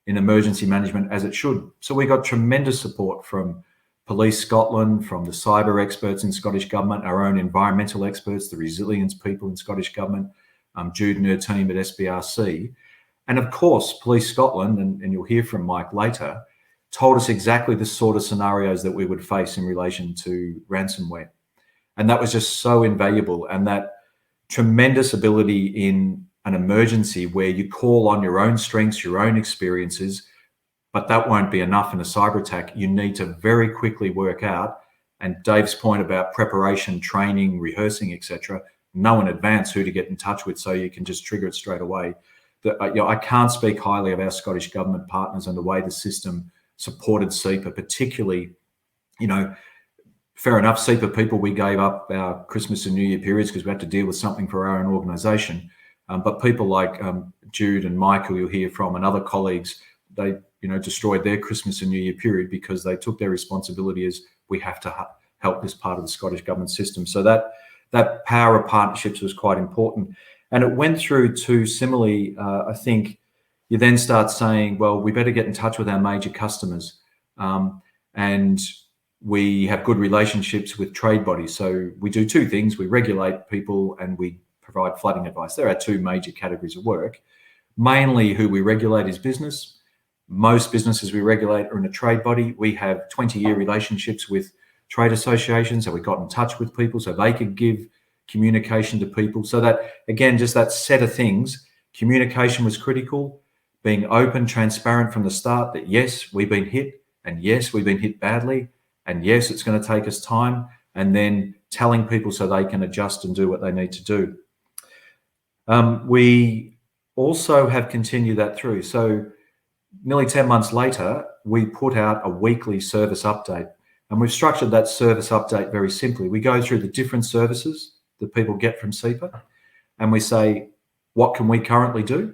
emergency management as it should. So we got tremendous support from Police Scotland, from the cyber experts in Scottish government, our own environmental experts, the resilience people in Scottish government, Jude and her team at SBRC. And of course, Police Scotland, and you'll hear from Mike later, told us exactly the sort of scenarios that we would face in relation to ransomware. And that was just so invaluable. And that tremendous ability in an emergency where you call on your own strengths, your own experiences, but that won't be enough in a cyber attack. You need to very quickly work out, and Dave's point about preparation, training, rehearsing, etc., know in advance who to get in touch with so you can just trigger it straight away. I can't speak highly of our Scottish government partners and the way the system supported SEPA, particularly, you know, fair enough, SEPA people, we gave up our Christmas and New Year periods because we had to deal with something for our own organisation. But people like Jude and Mike, who you'll hear from, and other colleagues, they, you know, destroyed their Christmas and New Year period because they took their responsibility as we have to help this part of the Scottish government system. So that power of partnerships was quite important. And it went through to, similarly, I think you then start saying, well, we better get in touch with our major customers. And we have good relationships with trade bodies. So we do two things. We regulate people and we provide flooding advice. There are two major categories of work. Mainly who we regulate is business. Most businesses we regulate are in a trade body. We have 20-year relationships with trade associations. So we got in touch with people so they could give communication to people. So that, again, just that set of things, communication was critical, being open, transparent from the start that yes, we've been hit, and yes, we've been hit badly, and yes, it's going to take us time, and then telling people so they can adjust and do what they need to do. We also have continued that through. So nearly 10 months later, we put out a weekly service update, and we've structured that service update very simply. We go through the different services that people get from SEPA, and we say, what can we currently do?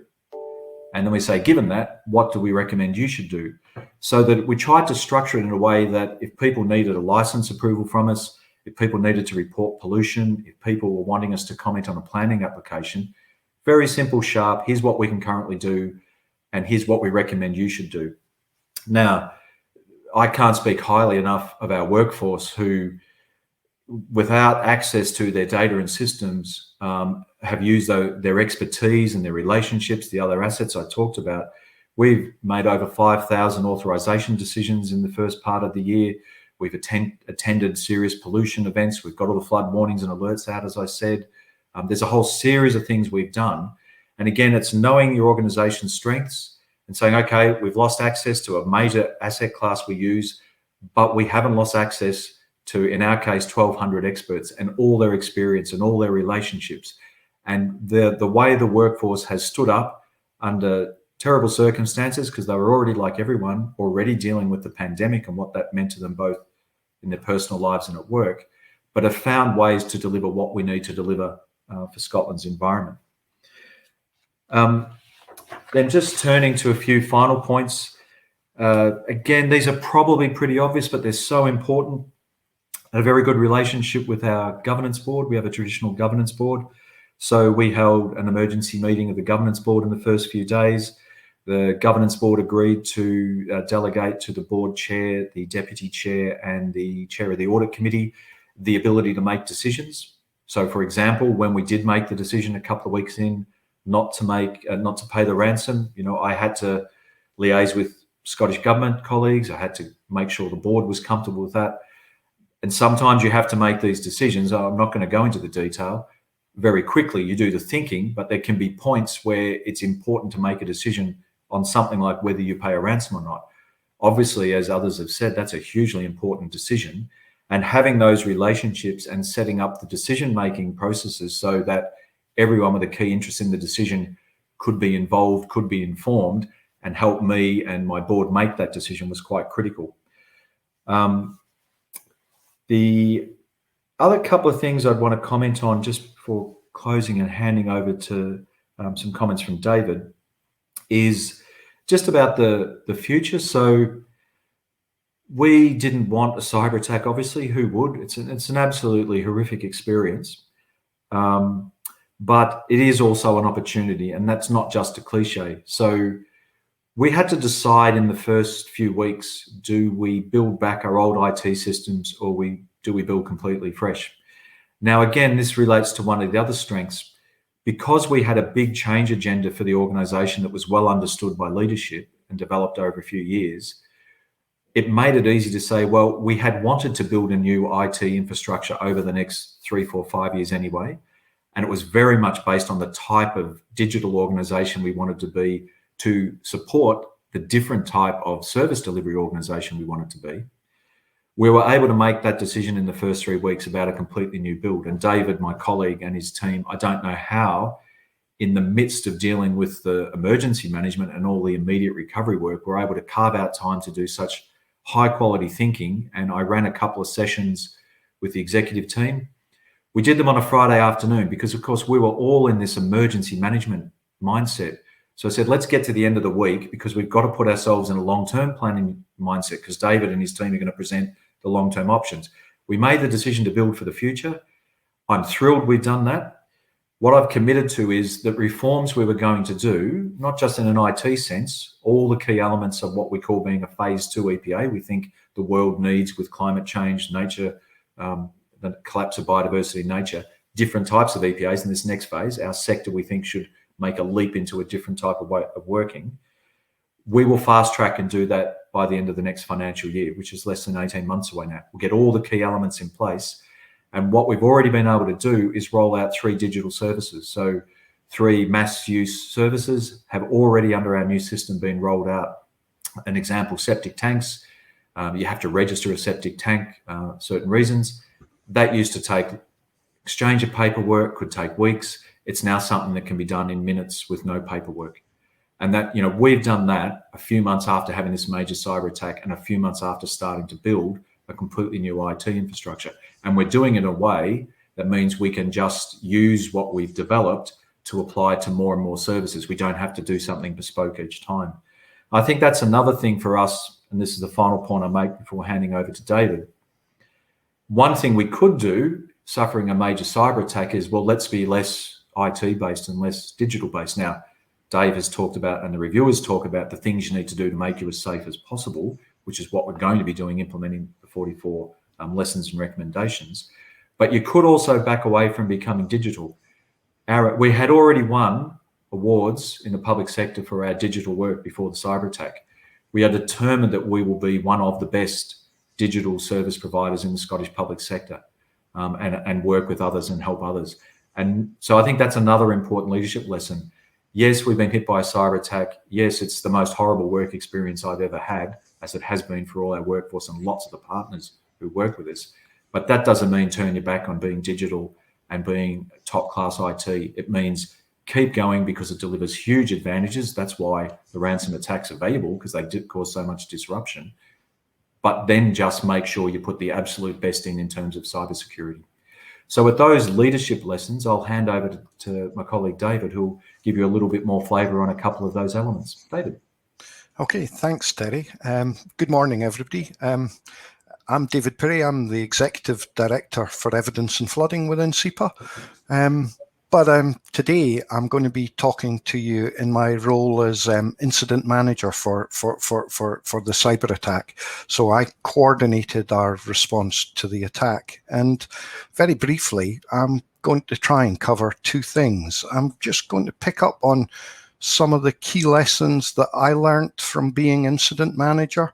And then we say, given that, what do we recommend you should do? So that we tried to structure it in a way that if people needed a license approval from us, if people needed to report pollution, if people were wanting us to comment on a planning application, very simple, sharp, here's what we can currently do, and here's what we recommend you should do. Now, I can't speak highly enough of our workforce who, without access to their data and systems, have used their expertise and their relationships, the other assets I talked about. We've made over 5,000 authorization decisions in the first part of the year. We've attended serious pollution events. We've got all the flood warnings and alerts out, as I said. There's a whole series of things we've done. And again, it's knowing your organization's strengths and saying, okay, we've lost access to a major asset class we use, but we haven't lost access to, in our case, 1,200 experts and all their experience and all their relationships. And the way the workforce has stood up under terrible circumstances, because they were already, like everyone, already dealing with the pandemic and what that meant to them both in their personal lives and at work, but have found ways to deliver what we need to deliver for Scotland's environment. Then just turning to a few final points. Again, these are probably pretty obvious, but they're so important. A very good relationship with our governance board. We have a traditional governance board. So we held an emergency meeting of the governance board in the first few days. The governance board agreed to delegate to the board chair, the deputy chair, and the chair of the audit committee the ability to make decisions. So, for example, when we did make the decision a couple of weeks in not to pay the ransom, I had to liaise with Scottish Government colleagues. I had to make sure the board was comfortable with that. And sometimes you have to make these decisions. I'm not going to go into the detail. Very quickly, you do the thinking, but there can be points where it's important to make a decision on something like whether you pay a ransom or not. Obviously, as others have said, that's a hugely important decision. And having those relationships and setting up the decision-making processes so that everyone with a key interest in the decision could be involved, could be informed, and help me and my board make that decision was quite critical. The other couple of things I'd want to comment on just before closing and handing over to some comments from David is just about the future. So we didn't want a cyber attack, obviously. Who would? It's an absolutely horrific experience. But it is also an opportunity, and that's not just a cliche. So we had to decide in the first few weeks, do we build back our old IT systems or do we build completely fresh? Now, again, this relates to one of the other strengths. Because we had a big change agenda for the organisation that was well understood by leadership and developed over a few years, it made it easy to say, well, we had wanted to build a new IT infrastructure over the next 3, 4, 5 years anyway. And it was very much based on the type of digital organisation we wanted to be to support the different type of service delivery organisation we wanted to be. We were able to make that decision in the first 3 weeks about a completely new build. And David, my colleague, and his team, I don't know how, in the midst of dealing with the emergency management and all the immediate recovery work, were able to carve out time to do such high quality thinking. And I ran a couple of sessions with the executive team. We did them on a Friday afternoon because, of course, we were all in this emergency management mindset. So I said, let's get to the end of the week because we've got to put ourselves in a long-term planning mindset because David and his team are going to present the long-term options. We made the decision to build for the future. I'm thrilled we've done that. What I've committed to is that reforms we were going to do, not just in an IT sense, all the key elements of what we call being a phase 2 EPA, we think the world needs with climate change, nature, the collapse of biodiversity in nature, different types of EPAs in this next phase. Our sector, we think, should make a leap into a different type of way of working. We will fast track and do that by the end of the next financial year, which is less than 18 months away now. We'll get all the key elements in place. And what we've already been able to do is roll out 3 digital services. So 3 mass use services have already under our new system been rolled out. An example, septic tanks. You have to register a septic tank, certain reasons. That used to take exchange of paperwork, could take weeks. It's now something that can be done in minutes with no paperwork. And that, we've done that a few months after having this major cyber attack and a few months after starting to build a completely new IT infrastructure. And we're doing it in a way that means we can just use what we've developed to apply to more and more services. We don't have to do something bespoke each time. I think that's another thing for us, and this is the final point I make before handing over to David. One thing we could do, suffering a major cyber attack, is, well, let's be less IT-based and less digital-based. Now, Dave has talked about, and the reviewers talk about, the things you need to do to make you as safe as possible, which is what we're going to be doing, implementing the 44 lessons and recommendations. But you could also back away from becoming digital. We had already won awards in the public sector for our digital work before the cyber attack. We are determined that we will be one of the best digital service providers in the Scottish public sector, and work with others and help others. And so I think that's another important leadership lesson. Yes, we've been hit by a cyber attack. Yes, it's the most horrible work experience I've ever had, as it has been for all our workforce and lots of the partners who work with us. But that doesn't mean turn your back on being digital and being top-class IT. It means keep going because it delivers huge advantages. That's why the ransom attacks are valuable, because they did cause so much disruption. But then just make sure you put the absolute best in terms of cybersecurity. So with those leadership lessons, I'll hand over to my colleague David, who'll give you a little bit more flavour on a couple of those elements. David. Okay, thanks, Terry. Good morning, everybody. I'm David Perry. I'm the Executive Director for Evidence and Flooding within SEPA. But today I'm going to be talking to you in my role as incident manager for the cyber attack. So I coordinated our response to the attack. And very briefly, I'm going to try and cover two things. I'm just going to pick up on some of the key lessons that I learned from being incident manager.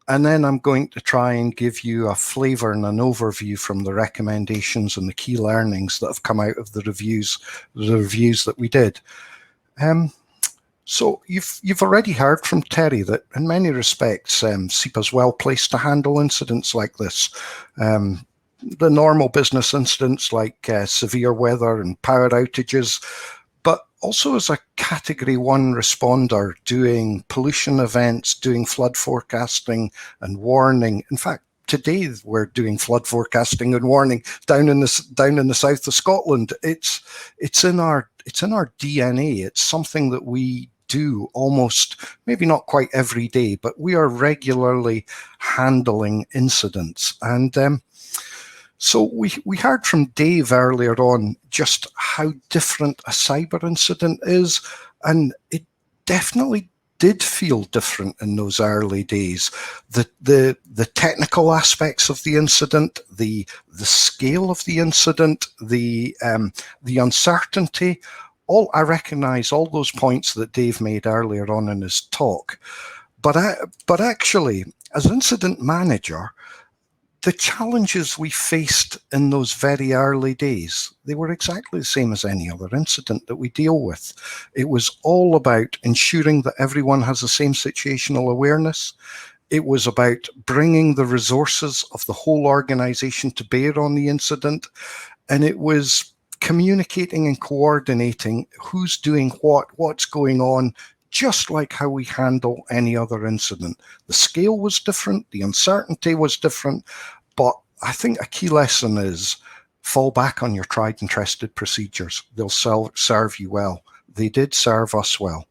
And then I'm going to try and give you a flavour and an overview from the recommendations and the key learnings that have come out of the reviews that we did. So you've already heard from Terry that in many respects, SEPA is well placed to handle incidents like this. The normal business incidents like severe weather and power outages, but also as a Category 1 responder doing pollution events, doing flood forecasting and warning. In fact, today we're doing flood forecasting and warning down in the south of Scotland. It's in our DNA. It's something that we do almost, maybe not quite every day, but we are regularly handling incidents. And so we heard from Dave earlier on just how different a cyber incident is, and it definitely did feel different in those early days. The technical aspects of the incident, the scale of the incident, the uncertainty, I recognise all those points that Dave made earlier on in his talk. But actually, as incident manager, the challenges we faced in those very early days, they were exactly the same as any other incident that we deal with. It was all about ensuring that everyone has the same situational awareness. It was about bringing the resources of the whole organization to bear on the incident. And it was communicating and coordinating who's doing what's going on, just like how we handle any other incident. The scale was different, the uncertainty was different, but I think a key lesson is fall back on your tried and trusted procedures. They'll serve you well. They did serve us well.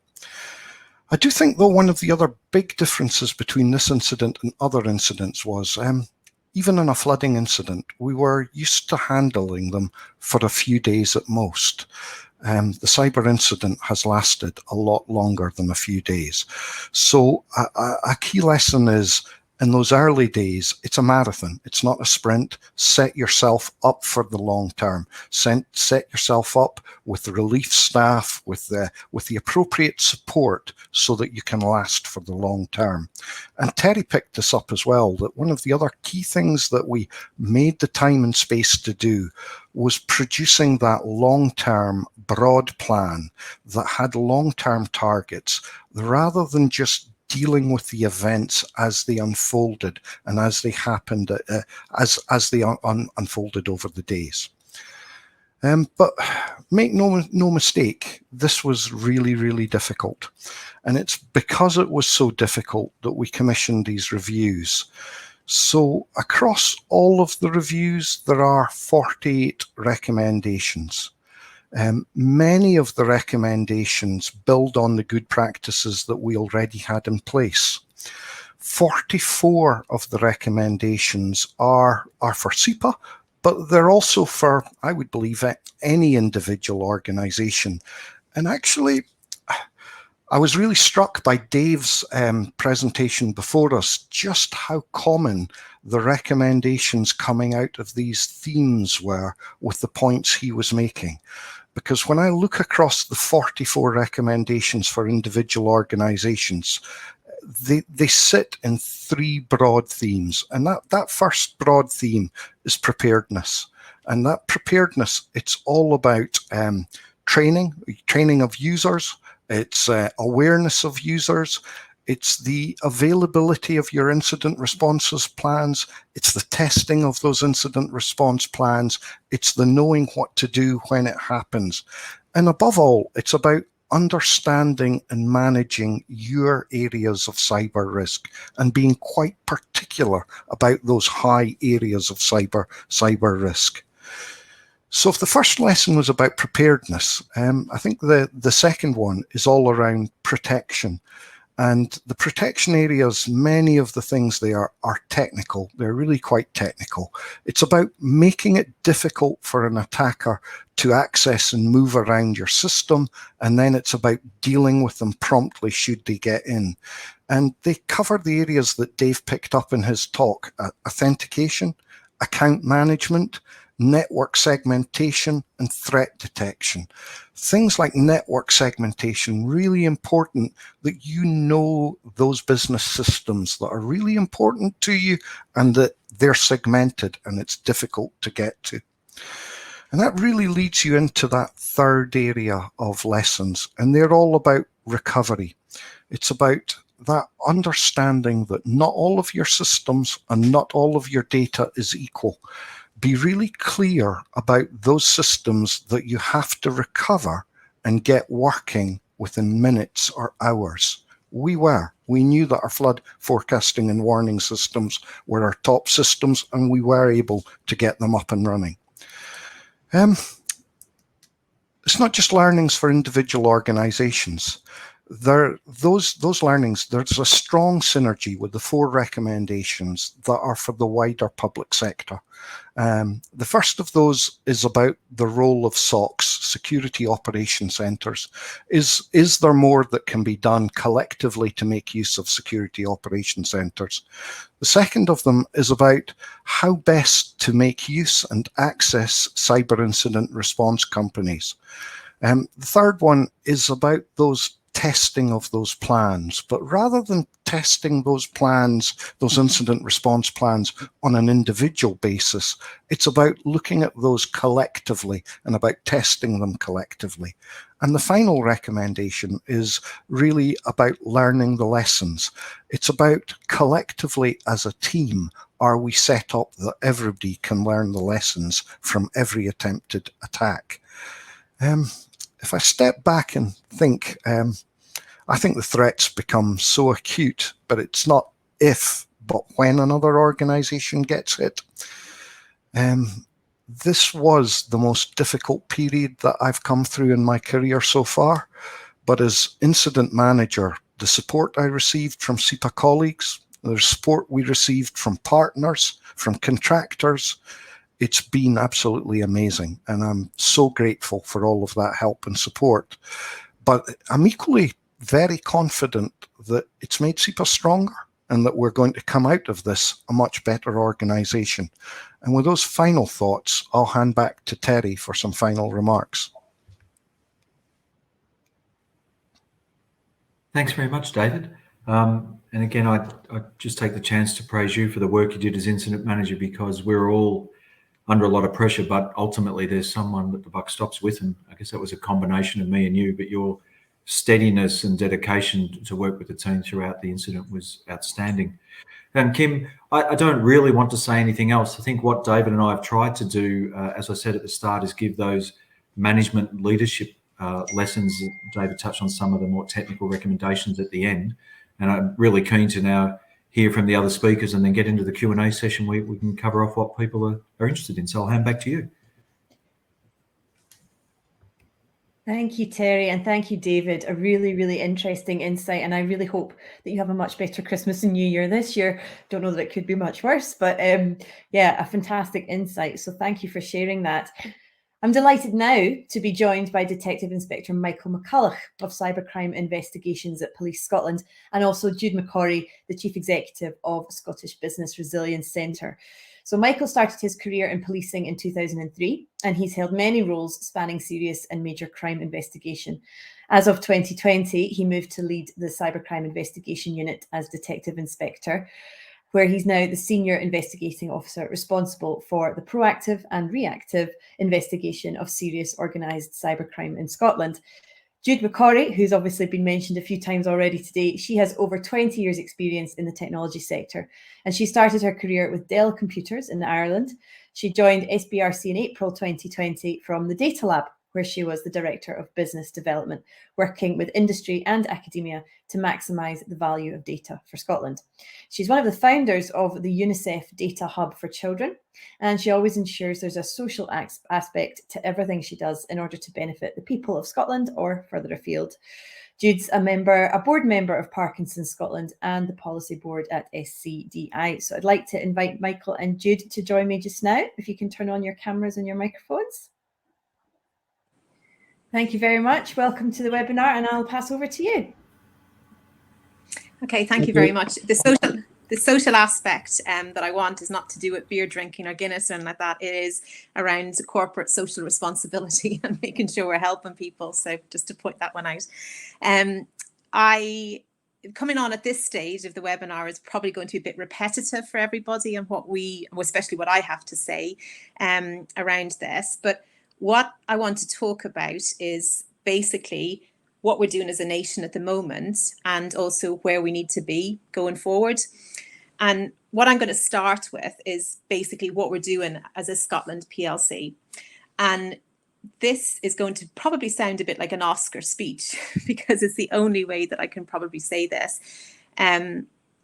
I do think, though, one of the other big differences between this incident and other incidents was even in a flooding incident, we were used to handling them for a few days at most. The cyber incident has lasted a lot longer than a few days. So a key lesson is, in those early days, it's a marathon. It's not a sprint. Set yourself up for the long term. Set yourself up with the relief staff, with the appropriate support so that you can last for the long term. And Terry picked this up as well, that one of the other key things that we made the time and space to do was producing that long-term broad plan that had long-term targets, rather than just dealing with the events as they unfolded and as they happened, as they unfolded over the days. But make no mistake, this was really, really difficult. And it's because it was so difficult that we commissioned these reviews. So across all of the reviews, there are 48 recommendations. Many of the recommendations build on the good practices that we already had in place. 44 of the recommendations are for SEPA, but they're also for, I would believe, any individual organization. And actually, I was really struck by Dave's presentation before us, just how common the recommendations coming out of these themes were with the points he was making. Because when I look across the 44 recommendations for individual organizations, they sit in three broad themes. And that first broad theme is preparedness. And that preparedness, it's all about training of users. It's awareness of users. It's the availability of your incident responses plans. It's the testing of those incident response plans. It's the knowing what to do when it happens. And above all, it's about understanding and managing your areas of cyber risk and being quite particular about those high areas of cyber risk. So if the first lesson was about preparedness, I think the second one is all around protection. And the protection areas, many of the things there are technical. They're really quite technical. It's about making it difficult for an attacker to access and move around your system, and then it's about dealing with them promptly should they get in. And they cover the areas that Dave picked up in his talk: authentication, account management, network segmentation, and threat detection. Things like network segmentation, really important that you know those business systems that are really important to you and that they're segmented and it's difficult to get to. And that really leads you into that third area of lessons, and they're all about recovery. It's about that understanding that not all of your systems and not all of your data is equal. Be really clear about those systems that you have to recover and get working within minutes or hours. We knew that our flood forecasting and warning systems were our top systems, and we were able to get them up and running. It's not just learnings for individual organizations. Those learnings, there's a strong synergy with the 4 recommendations that are for the wider public sector. The first of those is about the role of SOCs, Security Operation Centres. Is there more that can be done collectively to make use of Security Operation Centres? The second of them is about how best to make use and access cyber incident response companies. The third one is about those testing of those plans, but rather than testing those plans, those incident response plans on an individual basis, it's about looking at those collectively and about testing them collectively. And the final recommendation is really about learning the lessons. It's about collectively as a team, are we set up that everybody can learn the lessons from every attempted attack? If I step back and think, I think the threats become so acute, but it's not if, but when another organization gets hit. This was the most difficult period that I've come through in my career so far, but as incident manager, the support I received from SEPA colleagues, the support we received from partners, from contractors, it's been absolutely amazing. And I'm so grateful for all of that help and support. But I'm equally very confident that it's made SEPA stronger and that we're going to come out of this a much better organization. And with those final thoughts, I'll hand back to Terry for some final remarks. Thanks very much, David. And again, I just take the chance to praise you for the work you did as incident manager, because we're all under a lot of pressure, but ultimately there's someone that the buck stops with. And I guess that was a combination of me and you, but your steadiness and dedication to work with the team throughout the incident was outstanding. And Kim, I don't really want to say anything else. I think what David and I have tried to do, as I said at the start, is give those management leadership lessons. David touched on some of the more technical recommendations at the end. And I'm really keen to now hear from the other speakers and then get into the Q&A session where we can cover off what people are interested in. So I'll hand back to you. Thank you, Terry, and thank you, David. A really, really interesting insight, and I really hope that you have a much better Christmas and New Year this year. Don't know that it could be much worse, but yeah, a fantastic insight. So thank you for sharing that. I'm delighted now to be joined by Detective Inspector Michael McCulloch of Cybercrime Investigations at Police Scotland, and also Jude McCorry, the Chief Executive of Scottish Business Resilience Centre. So Michael started his career in policing in 2003, and he's held many roles spanning serious and major crime investigation. As of 2020, he moved to lead the Cybercrime Investigation Unit as Detective Inspector, where he's now the Senior Investigating Officer responsible for the proactive and reactive investigation of serious organised cybercrime in Scotland. Jude McCorry, who's obviously been mentioned a few times already today, she has over 20 years experience in the technology sector, and she started her career with Dell Computers in Ireland. She joined SBRC in April 2020 from the Data Lab, where she was the Director of Business Development, working with industry and academia to maximise the value of data for Scotland. She's one of the founders of the UNICEF Data Hub for Children, and she always ensures there's a social aspect to everything she does in order to benefit the people of Scotland or further afield. Jude's a board member of Parkinson's Scotland and the policy board at SCDI. So I'd like to invite Michael and Jude to join me just now, if you can turn on your cameras and your microphones. Thank you very much. Welcome to the webinar, and I'll pass over to you. Okay, thank you very much. The social aspect that I want is not to do with beer drinking or Guinness or anything like that. It is around corporate social responsibility and making sure we're helping people. So just to point that one out. Coming on at this stage of the webinar is probably going to be a bit repetitive for everybody and especially what I have to say around this. But what I want to talk about is basically what we're doing as a nation at the moment, and also where we need to be going forward. And what I'm going to start with is basically what we're doing as a Scotland PLC. And this is going to probably sound a bit like an Oscar speech because it's the only way that I can probably say this.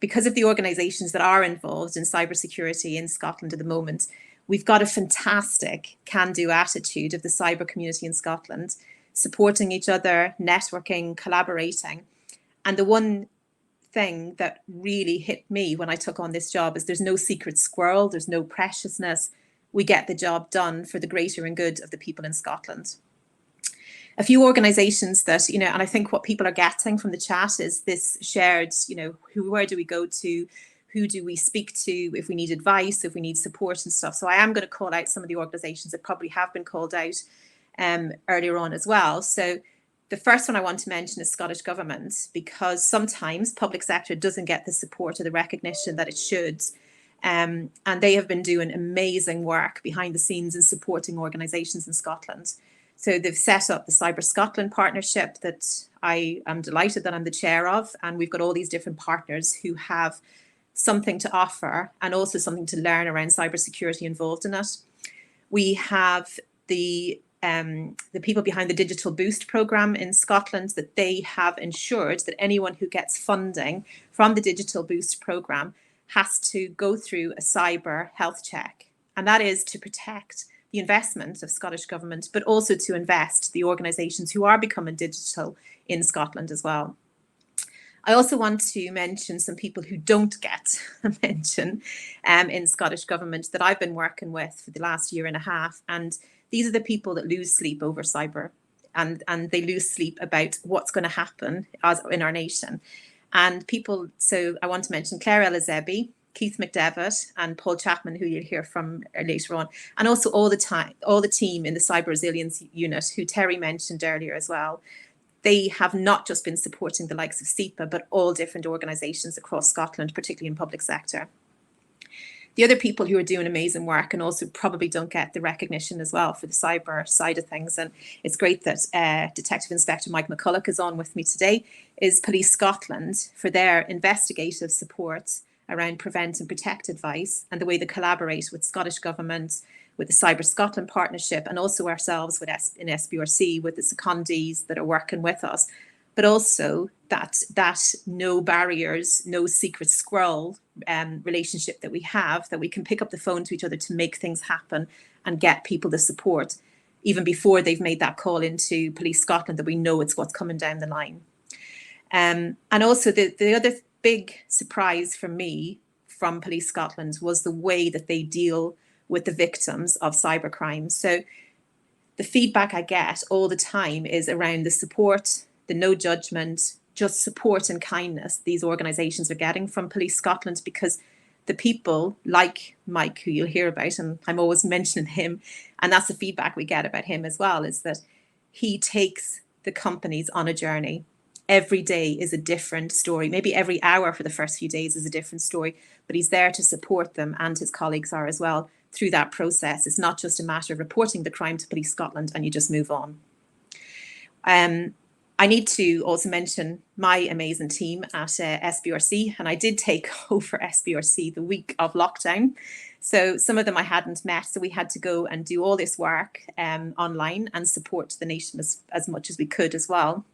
Because of the organisations that are involved in cybersecurity in Scotland at the moment, we've got a fantastic can-do attitude of the cyber community in Scotland, supporting each other, networking, collaborating. And the one thing that really hit me when I took on this job is there's no secret squirrel, there's no preciousness. We get the job done for the greater and good of the people in Scotland. A few organisations that, and I think what people are getting from the chat is this shared, where do we go to? Who do we speak to if we need advice, if we need support and stuff? So I am going to call out some of the organisations that probably have been called out earlier on as well. So the first one I want to mention is Scottish Government, because sometimes public sector doesn't get the support or the recognition that it should. And they have been doing amazing work behind the scenes in supporting organisations in Scotland. So they've set up the Cyber Scotland partnership that I am delighted that I'm the chair of. And we've got all these different partners who have something to offer and also something to learn around cybersecurity involved in it. We have the people behind the Digital Boost programme in Scotland, that they have ensured that anyone who gets funding from the Digital Boost programme has to go through a cyber health check. And that is to protect the investment of Scottish Government, but also to invest the organisations who are becoming digital in Scotland as well. I also want to mention some people who don't get a mention in Scottish Government that I've been working with for the last year and a half. And these are the people that lose sleep over cyber, and they lose sleep about what's going to happen in our nation. And people, so I want to mention Claire Elizebi, Keith McDevitt, and Paul Chapman, who you'll hear from later on, and also all the team in the Cyber Resilience Unit, who Terry mentioned earlier as well. They have not just been supporting the likes of SEPA, but all different organisations across Scotland, particularly in public sector. The other people who are doing amazing work and also probably don't get the recognition as well for the cyber side of things, and it's great that Detective Inspector Mike McCulloch is on with me today, is Police Scotland for their investigative support around prevent and protect advice and the way they collaborate with Scottish Government, with the Cyber Scotland partnership, and also ourselves in SBRC with the secondees that are working with us, but also that no barriers, no secret squirrel relationship that we have, that we can pick up the phone to each other to make things happen and get people the support, even before they've made that call into Police Scotland, that we know it's what's coming down the line. And also the other big surprise for me from Police Scotland was the way that they deal with the victims of cybercrime. So the feedback I get all the time is around the support, the no judgment, just support and kindness these organisations are getting from Police Scotland, because the people like Mike, who you'll hear about, and I'm always mentioning him, and that's the feedback we get about him as well, is that he takes the companies on a journey. Every day is a different story. Maybe every hour for the first few days is a different story, but he's there to support them, and his colleagues are as well through that process. It's not just a matter of reporting the crime to Police Scotland and you just move on. I need to also mention my amazing team at SBRC, and I did take over SBRC the week of lockdown. So some of them I hadn't met, so we had to go and do all this work online and support the nation as much as we could as well.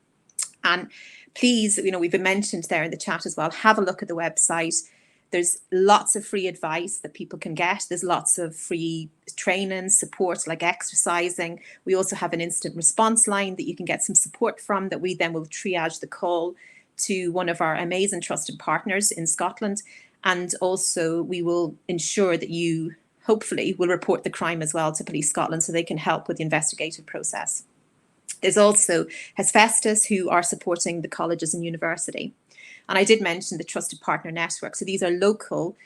And please, we've been mentioned there in the chat as well, have a look at the website. There's lots of free advice that people can get. There's lots of free training, support like exercising. We also have an instant response line that you can get some support from, that we then will triage the call to one of our amazing trusted partners in Scotland. And also we will ensure that you hopefully will report the crime as well to Police Scotland so they can help with the investigative process. There's also Hesfestus, who are supporting the colleges and university. And I did mention the Trusted Partner Network. So these are local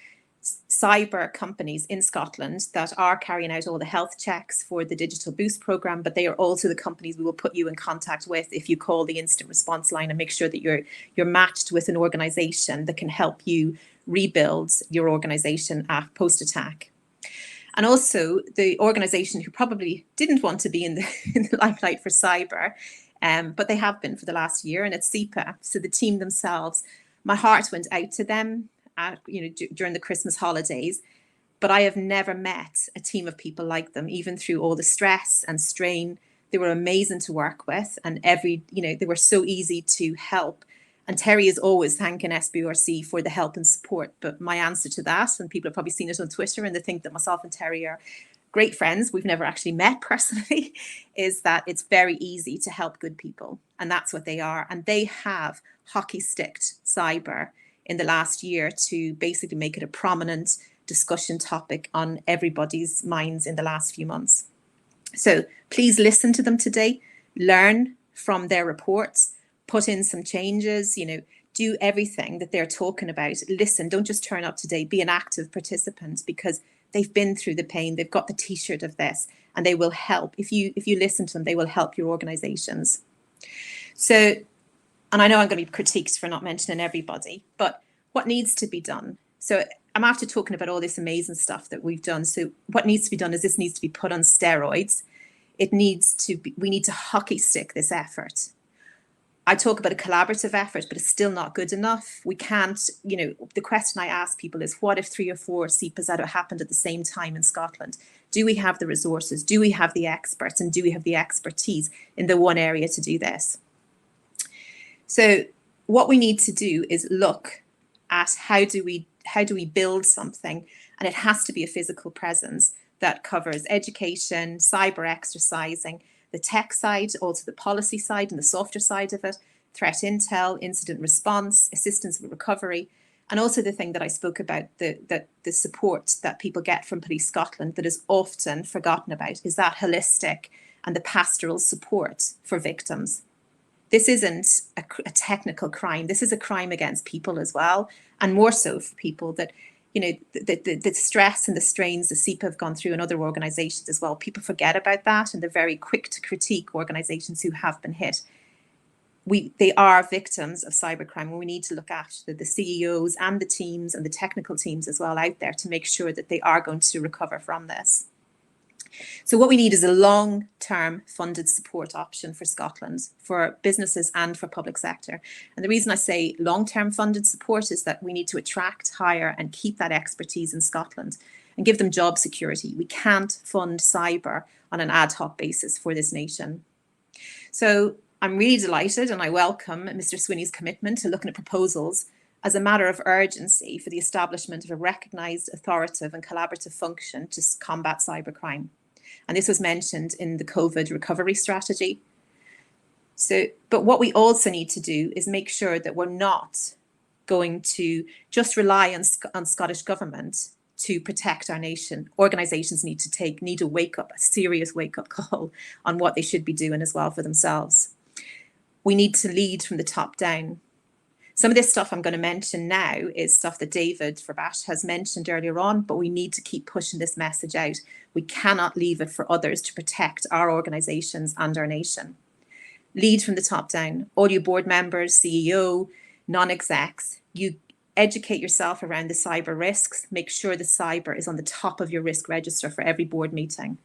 cyber companies in Scotland that are carrying out all the health checks for the Digital Boost programme, but they are also the companies we will put you in contact with if you call the instant response line, and make sure that you're matched with an organisation that can help you rebuild your organisation post-attack. And also the organisation who probably didn't want to be in the limelight for cyber, but they have been for the last year, and it's SEPA. So the team themselves, my heart went out to them during the Christmas holidays, but I have never met a team of people like them, even through all the stress and strain. They were amazing to work with, and they were so easy to help. And Terry is always thanking SBRC for the help and support. But my answer to that, and people have probably seen it on Twitter and they think that myself and Terry are great friends, we've never actually met personally, is that it's very easy to help good people. And that's what they are. And they have hockey sticked cyber in the last year to basically make it a prominent discussion topic on everybody's minds in the last few months. So please listen to them today, learn from their reports, put in some changes, do everything that they're talking about. Listen, don't just turn up today, be an active participant, because they've been through the pain, they've got the t-shirt of this, and they will help. If you listen to them, they will help your organizations. So, and I know I'm going to be critiqued for not mentioning everybody, but what needs to be done? So I'm after talking about all this amazing stuff that we've done. So what needs to be done is this needs to be put on steroids. We need to hockey stick this effort. I talk about a collaborative effort, but it's still not good enough. We can't, the question I ask people is, what if 3 or 4 SEPAs had happened at the same time in Scotland? Do we have the resources? Do we have the experts? And do we have the expertise in the one area to do this? So what we need to do is look at how do we build something, and it has to be a physical presence that covers education, cyber exercising, the tech side, also the policy side and the softer side of it, threat intel, incident response, assistance with recovery, and also the thing that I spoke about, the support that people get from Police Scotland that is often forgotten about, is that holistic and the pastoral support for victims. This isn't a technical crime. This is a crime against people as well, and more so for people that, the stress and the strains the SEPA have gone through and other organisations as well. People forget about that, and they're very quick to critique organisations who have been hit. They are victims of cybercrime, and we need to look after the CEOs and the teams and the technical teams as well out there to make sure that they are going to recover from this. So what we need is a long-term funded support option for Scotland, for businesses and for public sector. And the reason I say long-term funded support is that we need to attract, hire and keep that expertise in Scotland and give them job security. We can't fund cyber on an ad hoc basis for this nation. So I'm really delighted, and I welcome Mr. Swinney's commitment to looking at proposals as a matter of urgency for the establishment of a recognised, authoritative and collaborative function to combat cybercrime. And this was mentioned in the COVID recovery strategy. But what we also need to do is make sure that we're not going to just rely on Scottish government to protect our nation. Organisations need to wake up, a serious wake-up call on what they should be doing as well for themselves. We need to lead from the top down. Some of this stuff I'm going to mention now is stuff that David Verbash has mentioned earlier on, but we need to keep pushing this message out. We cannot leave it for others to protect our organisations and our nation. Lead from the top down. All you board members, CEO, non-execs, you educate yourself around the cyber risks. Make sure the cyber is on the top of your risk register for every board meeting.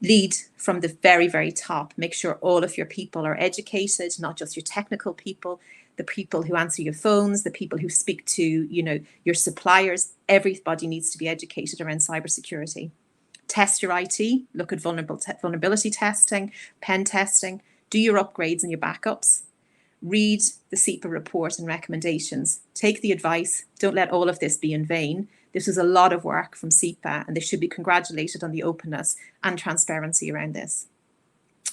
Lead from the very, very top. Make sure all of your people are educated, not just your technical people, the people who answer your phones, the people who speak to, your suppliers. Everybody needs to be educated around cybersecurity. Test your IT, look at vulnerability testing, pen testing, do your upgrades and your backups. Read the SEPA report and recommendations. Take the advice. Don't let all of this be in vain. This was a lot of work from SEPA, and they should be congratulated on the openness and transparency around this.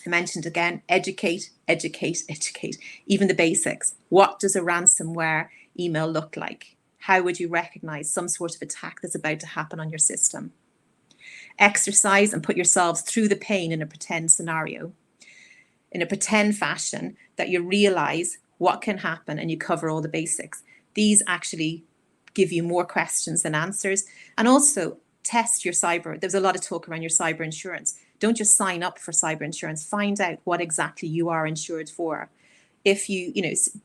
I mentioned again, educate, educate, educate, even the basics. What does a ransomware email look like? How would you recognize some sort of attack that's about to happen on your system? Exercise and put yourselves through the pain in a pretend scenario, in a pretend fashion, that you realize what can happen and you cover all the basics. These actually give you more questions than answers. And also test your cyber. There's a lot of talk around your cyber insurance. Don't just sign up for cyber insurance. Find out what exactly you are insured for. If you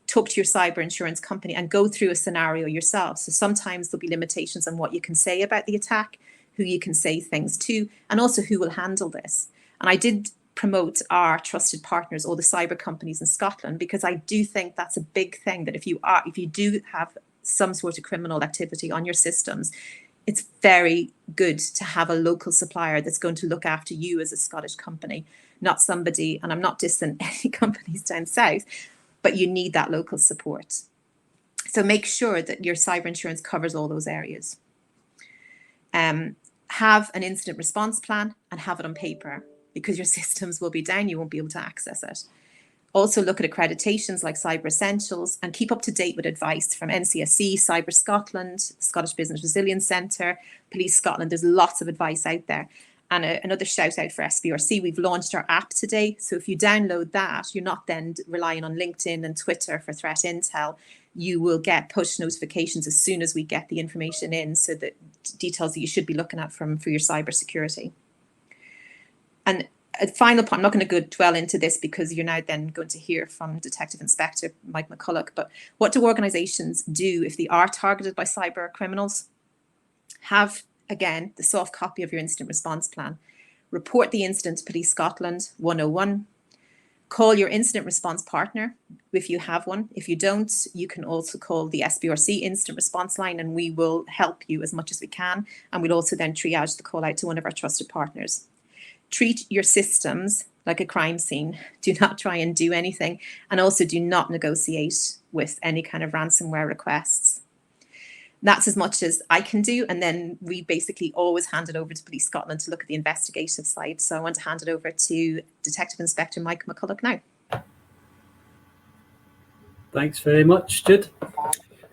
talk to your cyber insurance company and go through a scenario yourself. So sometimes there'll be limitations on what you can say about the attack, who you can say things to, and also who will handle this. And I did promote our trusted partners, all the cyber companies in Scotland, because I do think that's a big thing, that if you do have some sort of criminal activity on your systems, it's very good to have a local supplier that's going to look after you as a Scottish company, not somebody, and I'm not dissing any companies down south, but you need that local support. So make sure that your cyber insurance covers all those areas. Have an incident response plan and have it on paper, because your systems will be down, you won't be able to access it. Also look at accreditations like Cyber Essentials and keep up to date with advice from NCSC, Cyber Scotland, Scottish Business Resilience Centre, Police Scotland. There's lots of advice out there. And another shout out for SBRC, we've launched our app today. So if you download that, you're not then relying on LinkedIn and Twitter for threat intel. You will get push notifications as soon as we get the information in, so that details that you should be looking at for your cyber security. And a final point, I'm not going to dwell into this because you're now then going to hear from Detective Inspector Mike McCulloch, but what do organisations do if they are targeted by cyber criminals? Have, again, the soft copy of your incident response plan. Report the incident to Police Scotland 101. Call your incident response partner if you have one. If you don't, you can also call the SBRC incident response line and we will help you as much as we can. And we'll also then triage the call out to one of our trusted partners. Treat your systems like a crime scene. Do not try and do anything. And also do not negotiate with any kind of ransomware requests. That's as much as I can do. And then we basically always hand it over to Police Scotland to look at the investigative side. So I want to hand it over to Detective Inspector Mike McCulloch now. Thanks very much, Jude.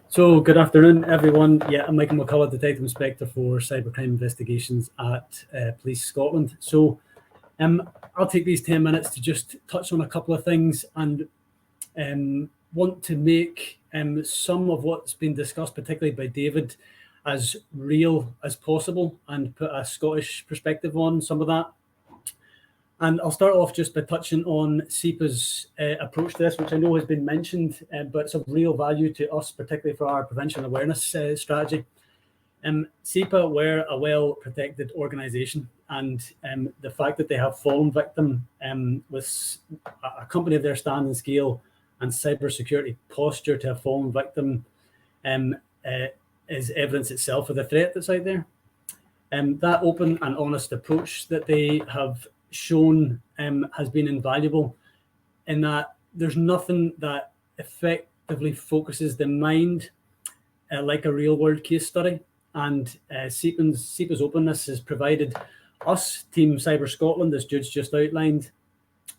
So good afternoon, everyone. Yeah, I'm Michael McCulloch, Detective Inspector for Cybercrime Investigations at Police Scotland. So I'll take these 10 minutes to just touch on a couple of things and want to make some of what's been discussed, particularly by David, as real as possible and put a Scottish perspective on some of that. And I'll start off just by touching on SEPA's approach to this, which I know has been mentioned, but it's of real value to us, particularly for our prevention awareness strategy. SEPA were a well-protected organisation, and the fact that they have fallen victim with a company of their standing scale and cybersecurity posture to have fallen victim is evidence itself of the threat that's out there. That open and honest approach that they have shown has been invaluable, in that there's nothing that effectively focuses the mind like a real-world case study. And SEPA's openness has provided us, Team Cyber Scotland, as Jude's just outlined,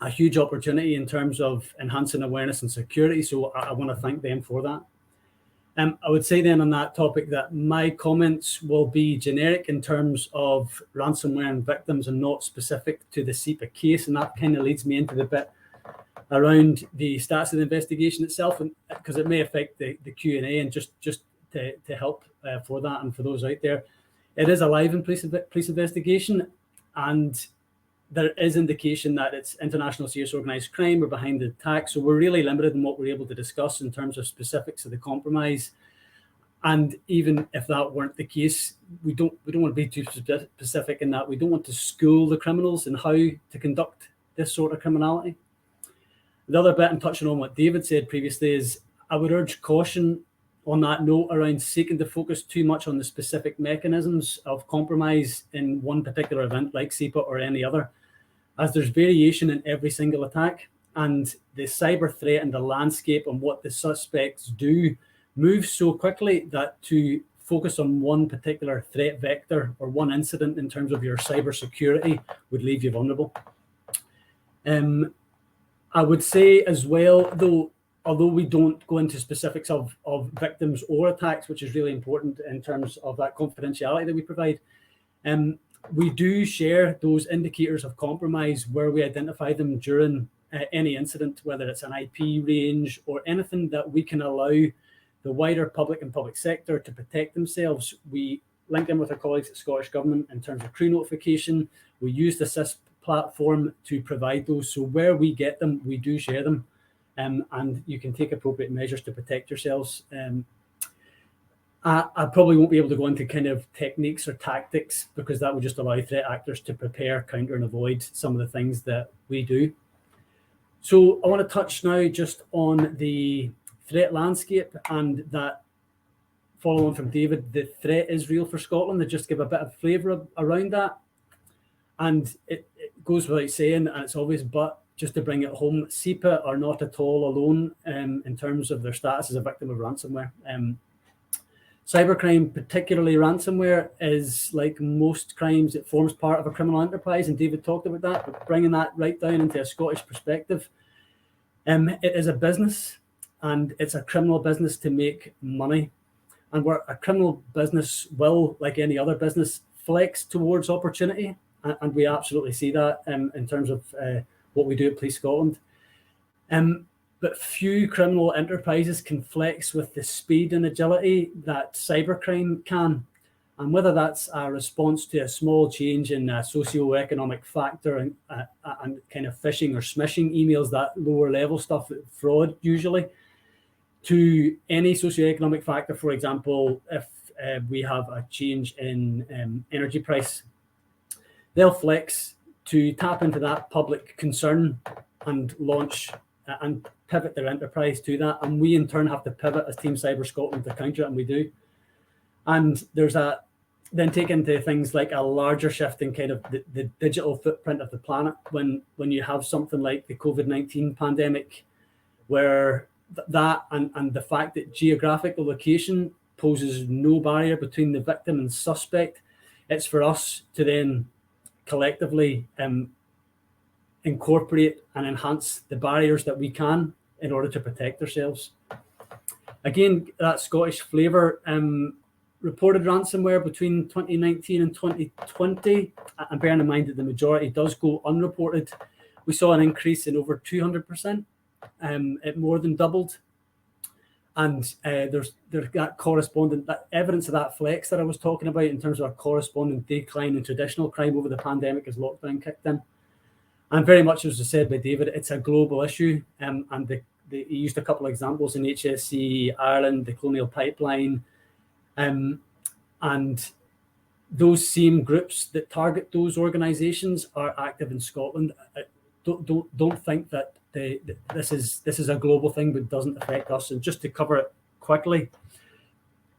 a huge opportunity in terms of enhancing awareness and security. So I want to thank them for that. I would say then on that topic that my comments will be generic in terms of ransomware and victims and not specific to the SEPA case. And that kind of leads me into the bit around the status of the investigation itself, and because it may affect the Q&A, and just to help for that and for those out there. It is a live and police investigation, and there is indication that it's international serious organised crime or behind the attack. So we're really limited in what we're able to discuss in terms of specifics of the compromise. And even if that weren't the case, we don't want to be too specific in that we don't want to school the criminals in how to conduct this sort of criminality. The other bit, I'm touching on what David said previously, is I would urge caution on that note around seeking to focus too much on the specific mechanisms of compromise in one particular event like SEPA or any other, as there's variation in every single attack. and the cyber threat and the landscape and what the suspects do moves so quickly that to focus on one particular threat vector or one incident in terms of your cyber security would leave you vulnerable. I would say as well, though, although we don't go into specifics of victims or attacks, which is really important in terms of that confidentiality that we provide, we do share those indicators of compromise where we identify them during any incident, whether it's an IP range or anything that we can allow the wider public and public sector to protect themselves. We link in with our colleagues at Scottish Government in terms of crew notification. We use the SIS platform to provide those. So where we get them, we do share them. And you can take appropriate measures to protect yourselves. I probably won't be able to go into kind of techniques or tactics because that would just allow threat actors to prepare, counter, and avoid some of the things that we do. So I want to touch now just on the threat landscape, and that, following from David, the threat is real for Scotland, to just give a bit of flavour around that. And it goes without saying, and it's obvious, but just to bring it home, SEPA are not at all alone in terms of their status as a victim of ransomware. Cybercrime, particularly ransomware, is like most crimes, it forms part of a criminal enterprise, and David talked about that, but bringing that right down into a Scottish perspective, it is a business, and it's a criminal business to make money. And where a criminal business will, like any other business, flex towards opportunity, and we absolutely see that in terms of what we do at Police Scotland. But few criminal enterprises can flex with the speed and agility that cybercrime can. And whether that's a response to a small change in a socio-economic factor and kind of phishing or smishing emails, that lower level stuff, fraud usually, to any socio-economic factor, for example, if we have a change in energy price, they'll flex to tap into that public concern and launch and pivot their enterprise to that. And we in turn have to pivot as Team Cyber Scotland to counter it, and we do. And there's then take into things like a larger shift in kind of the digital footprint of the planet when you have something like the COVID-19 pandemic, where that and the fact that geographical location poses no barrier between the victim and suspect. It's for us to then collectively incorporate and enhance the barriers that we can in order to protect ourselves. Again, that Scottish flavour, reported ransomware between 2019 and 2020, and bearing in mind that the majority does go unreported, we saw an increase in over 200%. It more than doubled. And there's that corresponding, that evidence of that flex that I was talking about in terms of our corresponding decline in traditional crime over the pandemic as lockdown kicked in. And very much, as was said by David, it's a global issue. And he used a couple of examples in HSE Ireland, the Colonial Pipeline, and those same groups that target those organisations are active in Scotland. Don't think that this is a global thing but doesn't affect us. And just to cover it quickly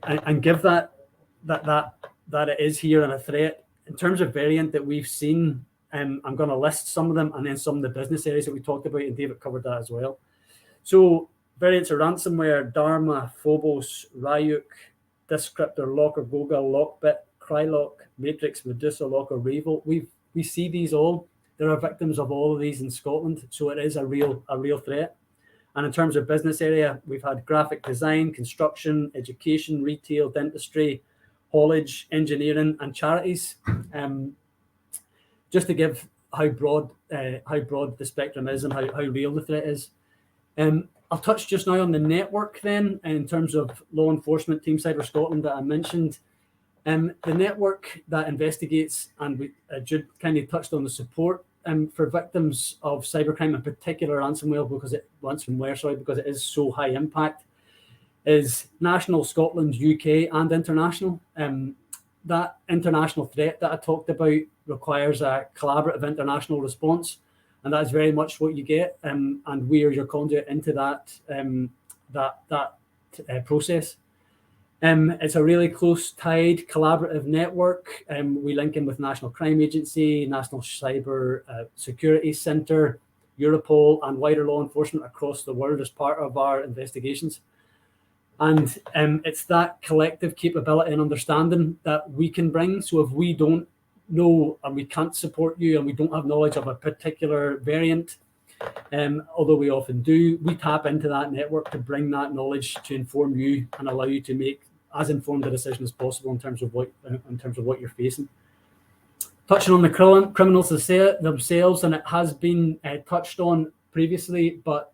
and give that it is here and a threat in terms of variant that we've seen. I'm going to list some of them and then some of the business areas that we talked about, and David covered that as well. So variants of ransomware: Dharma, Phobos, Ryuk, Descriptor, Locker, Goga, Lockbit, Krylock, Matrix, Medusa, Locker, Revolt. We see these all. There are victims of all of these in Scotland, so it is a real threat. And in terms of business area, we've had graphic design, construction, education, retail, dentistry, haulage, engineering, and charities. Just to give how broad the spectrum is and how real the threat is. I'll touch just now on the network then, in terms of law enforcement, Team Cyber Scotland that I mentioned. The network that investigates, and Jude kindly touched on the support for victims of cybercrime, in particular ransomware, because it is so high impact, is national, Scotland, UK, and international. That international threat that I talked about requires a collaborative international response, and that is very much what you get. And we are your conduit into that process. It's a really close tied collaborative network. We link in with National Crime Agency, National Cyber Security Centre, Europol and wider law enforcement across the world as part of our investigations. And it's that collective capability and understanding that we can bring. So if we don't know and we can't support you and we don't have knowledge of a particular variant, although we often do, we tap into that network to bring that knowledge to inform you and allow you to make as informed a decision as possible in terms of what you're facing. Touching on the criminals themselves, and it has been touched on previously, but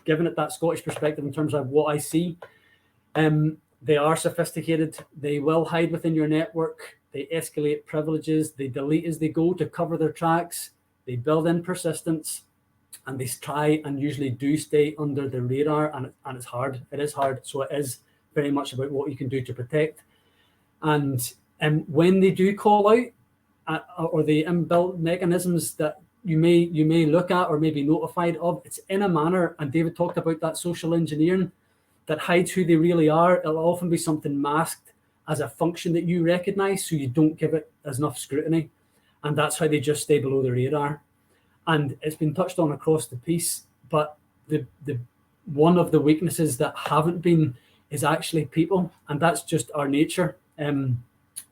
given it that Scottish perspective in terms of what I see, they are sophisticated. They will hide within your network. They escalate privileges. They delete as they go to cover their tracks. They build in persistence, and they try and usually do stay under the radar. And it's hard. It is hard. So it is very much about what you can do to protect. And when they do call out, or the inbuilt mechanisms that you may look at or may be notified of, it's in a manner, and David talked about that social engineering, that hides who they really are. It'll often be something masked as a function that you recognize, so you don't give it as enough scrutiny. And that's how they just stay below the radar. And it's been touched on across the piece, but the one of the weaknesses that haven't been is actually people, and that's just our nature.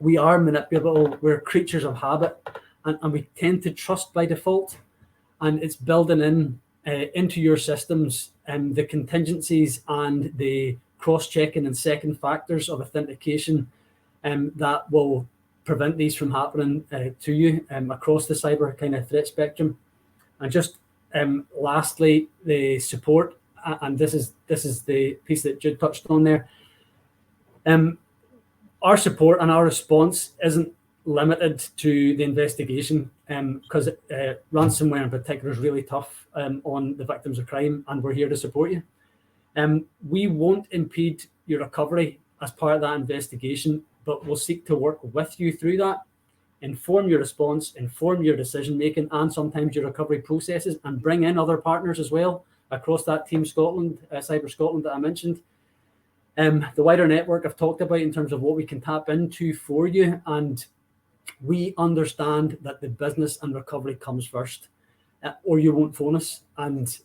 We are manipulable, we're creatures of habit, and we tend to trust by default. And it's building into your systems the contingencies and the cross-checking and second factors of authentication that will prevent these from happening to you across the cyber kind of threat spectrum. And just lastly, the support, and this is the piece that Jude touched on there. Our support and our response isn't limited to the investigation, because ransomware in particular is really tough on the victims of crime, and we're here to support you. We won't impede your recovery as part of that investigation, but we'll seek to work with you through that, inform your response, inform your decision making, and sometimes your recovery processes, and bring in other partners as well across that Team Scotland, Cyber Scotland that I mentioned. The wider network I've talked about in terms of what we can tap into for you, and we understand that the business and recovery comes first, or you won't phone us, and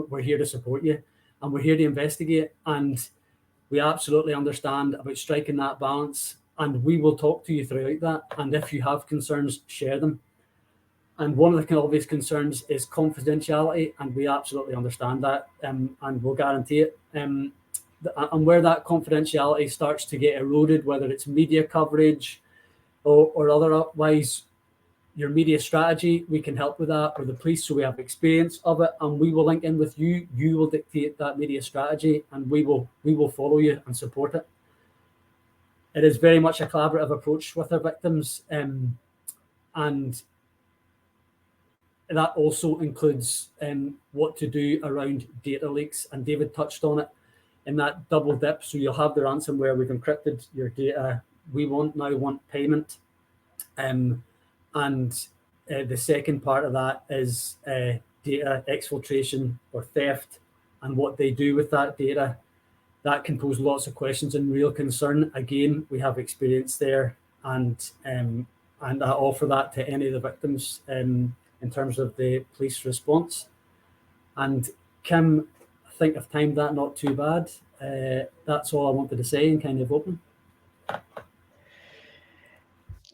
we're here to support you, and we're here to investigate, and we absolutely understand about striking that balance, and we will talk to you throughout that, and if you have concerns, share them. And one of the obvious concerns is confidentiality, and we absolutely understand that, and we'll guarantee it. And where that confidentiality starts to get eroded, whether it's media coverage or otherwise, your media strategy, we can help with that, or the police, so we have experience of it, and we will link in with you. You will dictate that media strategy, and we will follow you and support it. It is very much a collaborative approach with our victims, and that also includes what to do around data leaks, and David touched on it in that double dip. So you'll have the ransomware, we've encrypted your data, we now want payment. And the second part of that is data exfiltration or theft, and what they do with that data. That can pose lots of questions and real concern. Again, we have experience there, and I offer that to any of the victims in terms of the police response. And Kim, I think I've timed that not too bad. That's all I wanted to say and kind of open.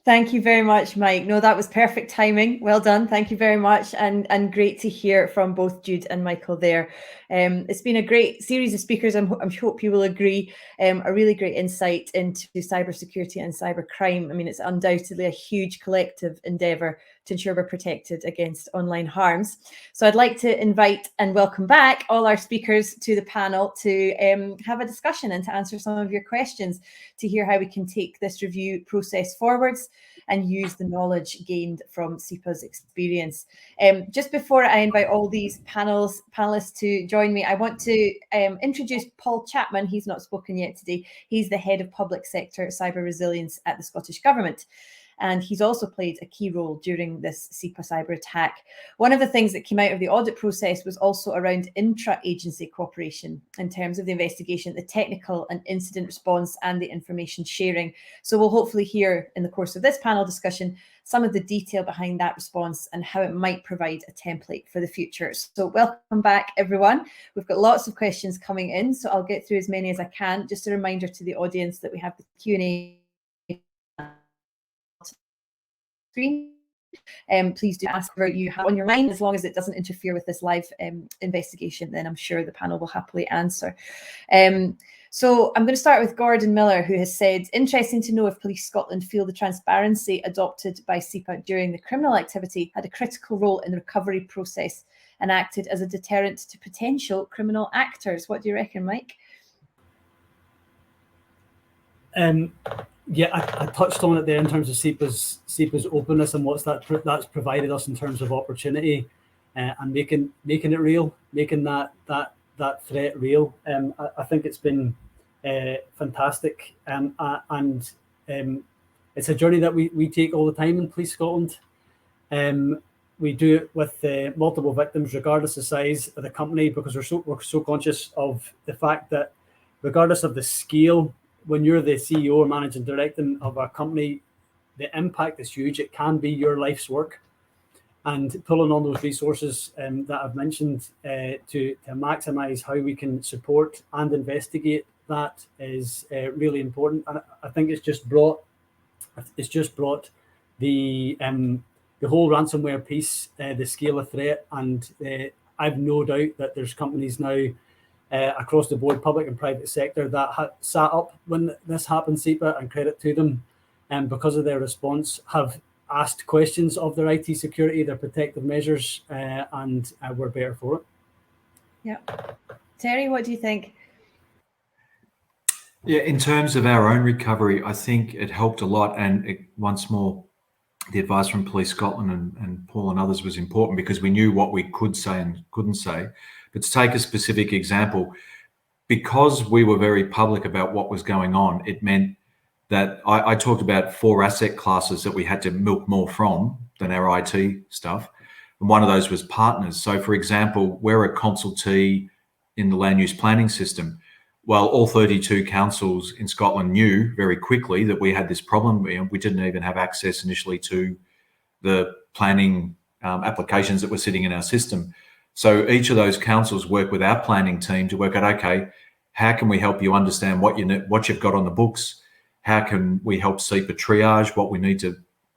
Thank you very much, Mike. No, that was perfect timing. Well done. Thank you very much. And great to hear from both Jude and Michael there. It's been a great series of speakers. I hope you will agree. A really great insight into cybersecurity and cybercrime. I mean, it's undoubtedly a huge collective endeavour to ensure we're protected against online harms. So I'd like to invite and welcome back all our speakers to the panel to have a discussion and to answer some of your questions, to hear how we can take this review process forwards and use the knowledge gained from SEPA's experience. Just before I invite all these panelists to join me, I want to introduce Paul Chapman. He's not spoken yet today. He's the Head of Public Sector Cyber Resilience at the Scottish Government. And he's also played a key role during this SEPA cyber attack. One of the things that came out of the audit process was also around intra-agency cooperation in terms of the investigation, the technical and incident response, and the information sharing. So we'll hopefully hear in the course of this panel discussion some of the detail behind that response and how it might provide a template for the future. So welcome back, everyone. We've got lots of questions coming in, so I'll get through as many as I can. Just a reminder to the audience that we have the Q&A screen. Please do ask whatever you have on your mind, as long as it doesn't interfere with this live investigation, then I'm sure the panel will happily answer. So I'm going to start with Gordon Miller, who has said, interesting to know if Police Scotland feel the transparency adopted by SEPA during the criminal activity had a critical role in the recovery process and acted as a deterrent to potential criminal actors. What do you reckon, Mike? Yeah, I touched on it there in terms of SEPA's openness and what's that's provided us in terms of opportunity and making it real, making that threat real. I think it's been fantastic, and it's a journey that we take all the time in Police Scotland. We do it with multiple victims, regardless of size of the company, because we're so conscious of the fact that regardless of the scale, when you're the CEO or managing director of a company, the impact is huge. It can be your life's work. And pulling on those resources that I've mentioned to maximise how we can support and investigate that is really important. And I think it's just brought the whole ransomware piece, the scale of threat, and I've no doubt that there's companies now across the board, public and private sector, that sat up when this happened, SEPA, and credit to them, and because of their response, have asked questions of their IT security, their protective measures, and we're better for it. Yeah. Terry, what do you think? Yeah, in terms of our own recovery, I think it helped a lot. And once more, the advice from Police Scotland and Paul and others was important, because we knew what we could say and couldn't say. But to take a specific example, because we were very public about what was going on, it meant that I talked about 4 asset classes that we had to milk more from than our IT stuff. And one of those was partners. So for example, we're a consultee in the land use planning system. Well, all 32 councils in Scotland knew very quickly that we had this problem. We didn't even have access initially to the planning applications that were sitting in our system. So each of those councils work with our planning team to work out, okay, how can we help you understand what you've got on the books? How can we help SEPA triage what we need to,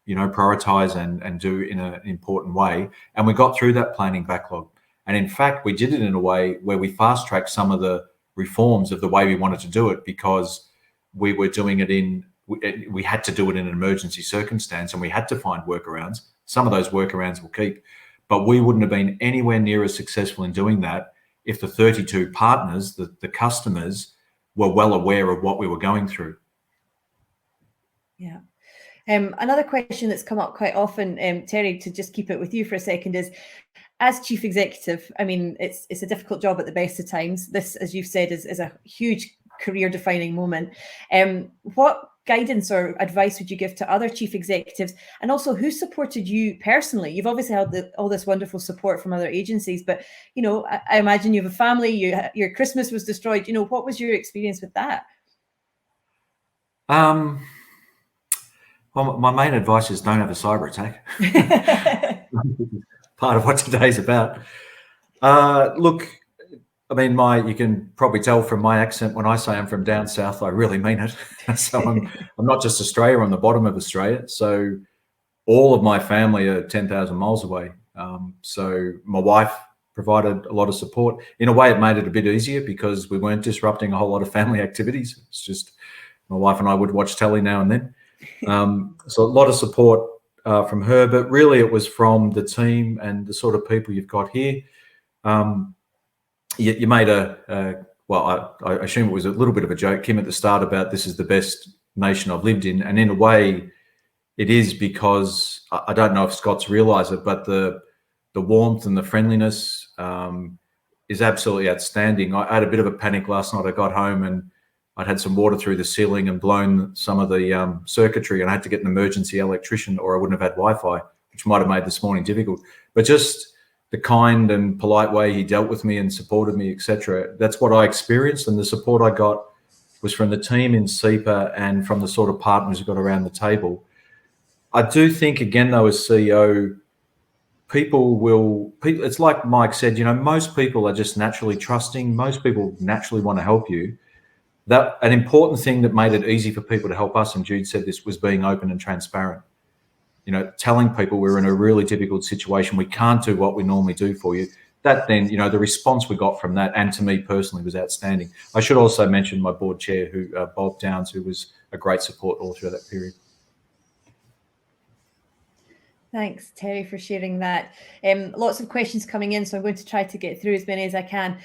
prioritise and do in an important way? And we got through that planning backlog. And in fact, we did it in a way where we fast-tracked some of the reforms of the way we wanted to do it, because we were doing it we had to do it in an emergency circumstance, and we had to find workarounds. Some of those workarounds will keep, but we wouldn't have been anywhere near as successful in doing that if the 32 partners, the customers, were well aware of what we were going through. Yeah. Another question that's come up quite often, Terry, to just keep it with you for a second, is, as chief executive, I mean, it's a difficult job at the best of times. This, as you've said, is a huge career-defining moment. What guidance or advice would you give to other chief executives? And also, who supported you personally? You've obviously had all this wonderful support from other agencies, but, I imagine you have a family, your Christmas was destroyed. What was your experience with that? Well, my main advice is don't have a cyber attack. Part of what today's about. Look, I mean, you can probably tell from my accent when I say I'm from down south, I really mean it. So I'm not just Australia, I'm the bottom of Australia. So all of my family are 10,000 miles away. So my wife provided a lot of support. In a way, it made it a bit easier because we weren't disrupting a whole lot of family activities. It's just my wife and I would watch telly now and then. So a lot of support from her, but really it was from the team and the sort of people you've got here. You made well, I assume it was a little bit of a joke, Kim, at the start about this is the best nation I've lived in. And in a way it is, because I don't know if Scots realise it, but the warmth and the friendliness is absolutely outstanding. I had a bit of a panic last night. I got home and I'd had some water through the ceiling and blown some of the circuitry, and I had to get an emergency electrician or I wouldn't have had Wi-Fi, which might have made this morning difficult. But just the kind and polite way he dealt with me and supported me, etc. That's what I experienced, and the support I got was from the team in SEPA and from the sort of partners who got around the table. I do think, again, though, as CEO, people, it's like Mike said, you know, most people are just naturally trusting. Most people naturally want to help you. That an important thing that made it easy for people to help us, and Jude said this, was being open and transparent. You know, telling people we're in a really difficult situation, we can't do what we normally do for you. That then, you know, the response we got from that, and to me personally, was outstanding. I should also mention my board chair, who Bob Downs, who was a great support all through that period. Thanks, Terry, for sharing that. Lots of questions coming in, so I'm going to try to get through as many as I can.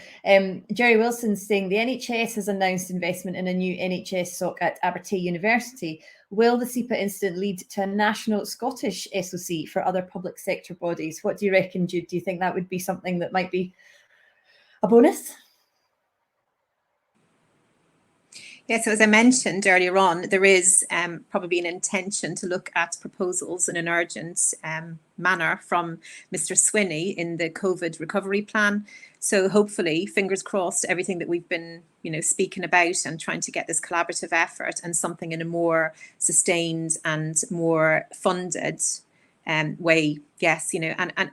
Jerry Wilson's saying the NHS has announced investment in a new NHS SOC at Abertay University. Will the SEPA incident lead to a national Scottish SOC for other public sector bodies? What do you reckon, Jude? Do you think that would be something that might be a bonus? Yeah, so as I mentioned earlier on, there is probably an intention to look at proposals in an urgent manner from Mr. Swinney in the COVID recovery plan. So hopefully, fingers crossed, everything that we've been, you know, speaking about and trying to get this collaborative effort and something in a more sustained and more funded way. Yes, you know, and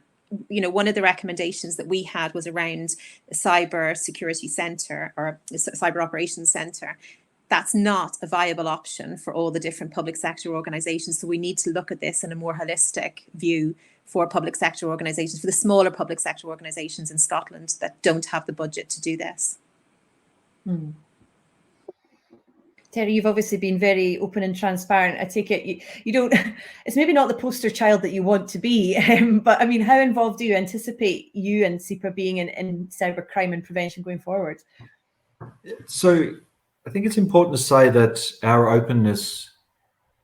you know, one of the recommendations that we had was around a cyber security centre or a cyber operations centre. That's not a viable option for all the different public sector organisations. So we need to look at this in a more holistic view for public sector organisations, for the smaller public sector organisations in Scotland that don't have the budget to do this. Terry, you've obviously been very open and transparent. I take it you don't, it's maybe not the poster child that you want to be, but I mean, how involved do you anticipate you and SEPA being in cybercrime and prevention going forward? So I think it's important to say that our openness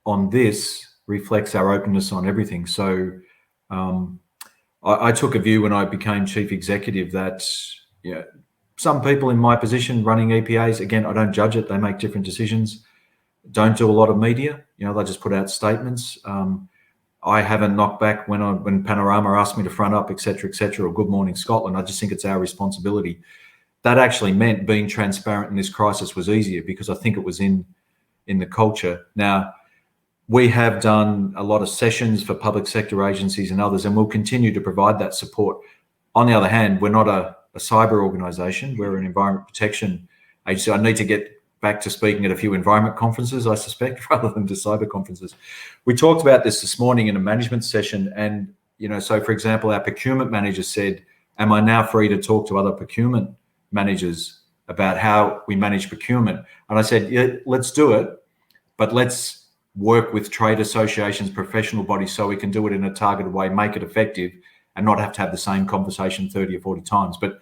on this reflects our openness on everything. So I took a view when I became chief executive that, you know, some people in my position running EPAs, again, I don't judge it. They make different decisions. Don't do a lot of media. You know, they just put out statements. I haven't knocked back when Panorama asked me to front up, et cetera, or Good Morning Scotland. I just think it's our responsibility. That actually meant being transparent in this crisis was easier because I think it was in the culture. Now, we have done a lot of sessions for public sector agencies and others, and we'll continue to provide that support. On the other hand, we're not a cyber organisation. We're an environment protection agency. I need to get back to speaking at a few environment conferences, I suspect, rather than to cyber conferences. We talked about this morning in a management session, and, you know, so for example, our procurement manager said, am I now free to talk to other procurement managers about how we manage procurement? And I said, yeah, let's do it, but let's work with trade associations, professional bodies, so we can do it in a targeted way, make it effective, and not have to have the same conversation 30 or 40 times. But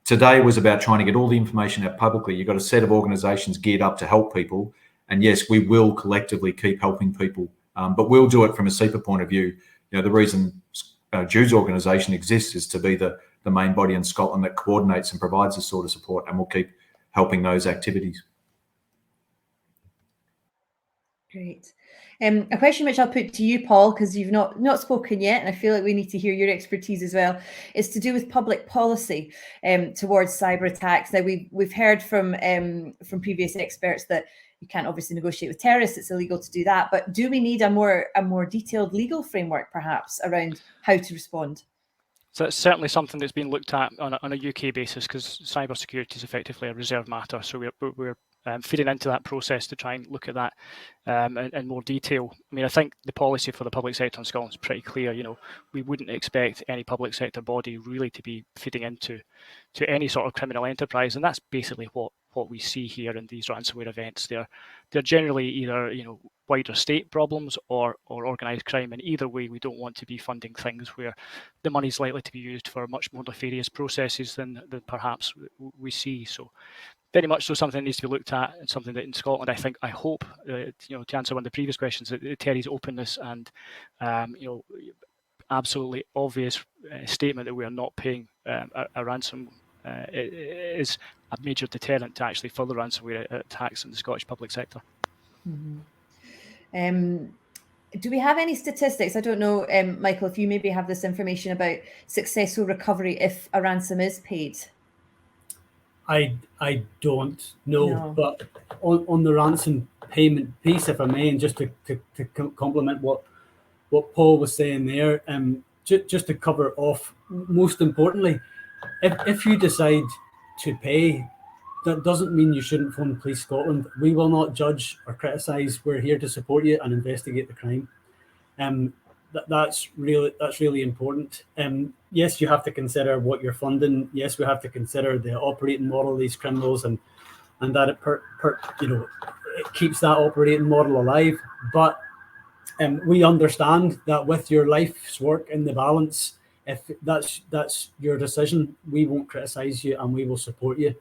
today was about trying to get all the information out publicly. You've got a set of organisations geared up to help people. And yes, we will collectively keep helping people, but we'll do it from a SEPA point of view. You know, the reason Jude's organisation exists is to be the main body in Scotland that coordinates and provides this sort of support, and we'll keep helping those activities. Great. A question which I'll put to you, Paul, because you've not spoken yet, and I feel like we need to hear your expertise as well, is to do with public policy towards cyber attacks. Now, we've heard from previous experts that you can't obviously negotiate with terrorists; it's illegal to do that. But do we need a more detailed legal framework, perhaps, around how to respond? So it's certainly something that's been looked at on a UK basis, because cybersecurity is effectively a reserve matter. So we're feeding into that process to try and look at that in more detail. I mean, I think the policy for the public sector in Scotland is pretty clear. You know, we wouldn't expect any public sector body really to be feeding into any sort of criminal enterprise, and that's basically what we see here in these ransomware events. They're generally either, you know, wider state problems or organised crime, and either way we don't want to be funding things where the money's likely to be used for much more nefarious processes than perhaps we see. So very much so something that needs to be looked at, and something that in Scotland, I hope, you know, to answer one of the previous questions, that Terry's openness and you know, absolutely obvious statement that we are not paying a ransom is a major deterrent to actually further ransomware attacks in the Scottish public sector. Mm-hmm. Do we have any statistics? I don't know, Michael, if you maybe have this information about successful recovery if a ransom is paid. I don't know, No. but on the ransom payment piece, if I may, and just to complement what what Paul was saying there, just to cover off, most importantly, if you decide to pay, that doesn't mean you shouldn't phone Police Scotland. We will not judge or criticise. We're here to support you and investigate the crime. That's really important. Yes, you have to consider what you're funding. Yes, we have to consider the operating model of these criminals, and that it keeps that operating model alive. But we understand that with your life's work in the balance, if that's your decision, we won't criticise you and we will support you.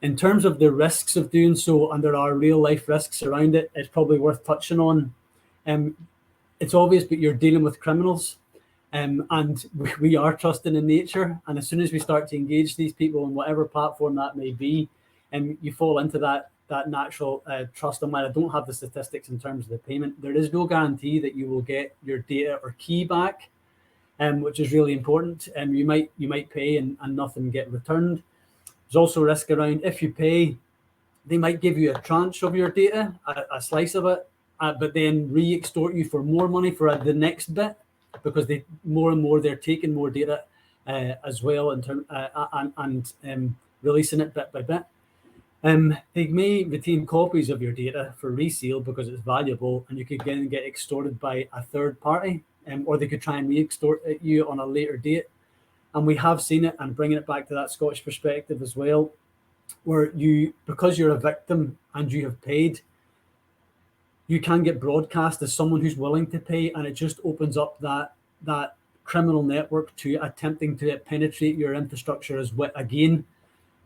In terms of the risks of doing so, and there are real life risks around it, it's probably worth touching on. It's obvious, but you're dealing with criminals, and we are trusting in nature. And as soon as we start to engage these people on whatever platform that may be, you fall into that natural trust. And while I don't have the statistics in terms of the payment, there is no guarantee that you will get your data or key back, which is really important. You might pay and nothing get returned. There's also risk around, if you pay, they might give you a tranche of your data, a slice of it, but then re-extort you for more money for the next bit, because more and more they're taking more data as well and releasing it bit by bit. They may retain copies of your data for resale because it's valuable, and you could then get extorted by a third party, or they could try and re-extort you on a later date. And we have seen it, and bringing it back to that Scottish perspective as well, where because you're a victim and you have paid, you can get broadcast as someone who's willing to pay, and it just opens up that criminal network to attempting to penetrate your infrastructure again,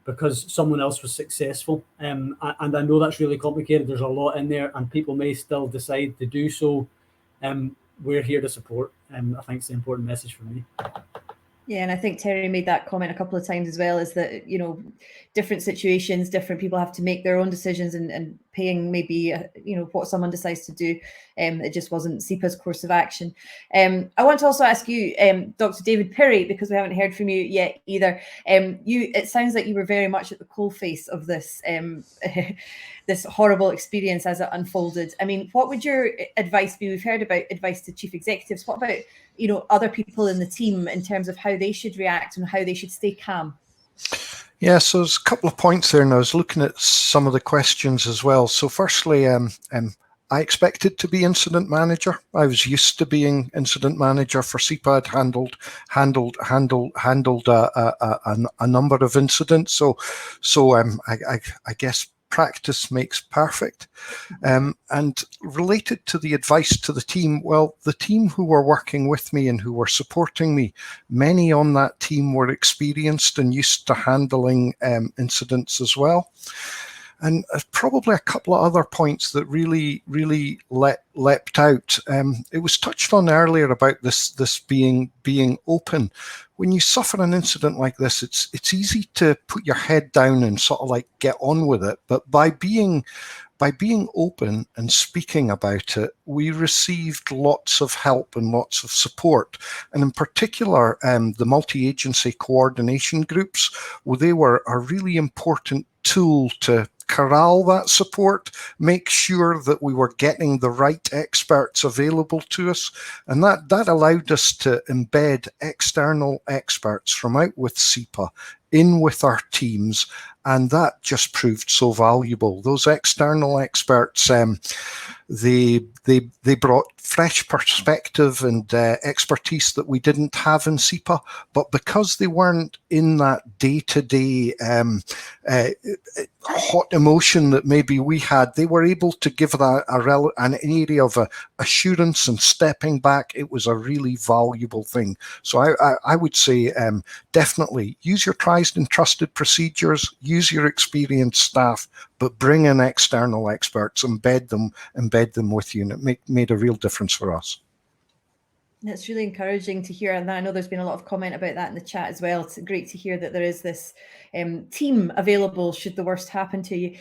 because someone else was successful. And I know that's really complicated. There's a lot in there, and people may still decide to do so. We're here to support. I think it's an important message for me. Yeah, and I think Terry made that comment a couple of times as well, is that, different situations, different people have to make their own decisions, and paying maybe, what someone decides to do. It just wasn't SEPA's course of action. I want to also ask you, Dr. David Pirrie, because we haven't heard from you yet either. It sounds like you were very much at the coalface of this this horrible experience as it unfolded. I mean, what would your advice be? We've heard about advice to chief executives. What about other people in the team in terms of how they should react and how they should stay calm? Yeah, so there's a couple of points there, and I was looking at some of the questions as well. So firstly, I expected to be incident manager. I was used to being incident manager for SEPA. I'd handled a number of incidents. So I guess practice makes perfect. And related to the advice to the team, well, the team who were working with me and who were supporting me, many on that team were experienced and used to handling incidents as well. And probably a couple of other points that really leapt out. It was touched on earlier about this being open. When you suffer an incident like this, it's easy to put your head down and sort of like get on with it. But by being open and speaking about it, we received lots of help and lots of support. And in particular, the multi-agency coordination groups, well, they were a really important tool to corral that support, make sure that we were getting the right experts available to us. And that allowed us to embed external experts from out with SEPA in with our teams, and that just proved so valuable. Those external experts, they brought fresh perspective and expertise that we didn't have in SEPA, but because they weren't in that day-to-day hot emotion that maybe we had, they were able to give that an area of assurance and stepping back. It was a really valuable thing. So I would say definitely use your tried and trusted procedures, use your experienced staff, but bring in external experts, embed them with you, and it made a real difference for us. It's really encouraging to hear, and I know there's been a lot of comment about that in the chat as well. It's great to hear that there is this team available should the worst happen to you.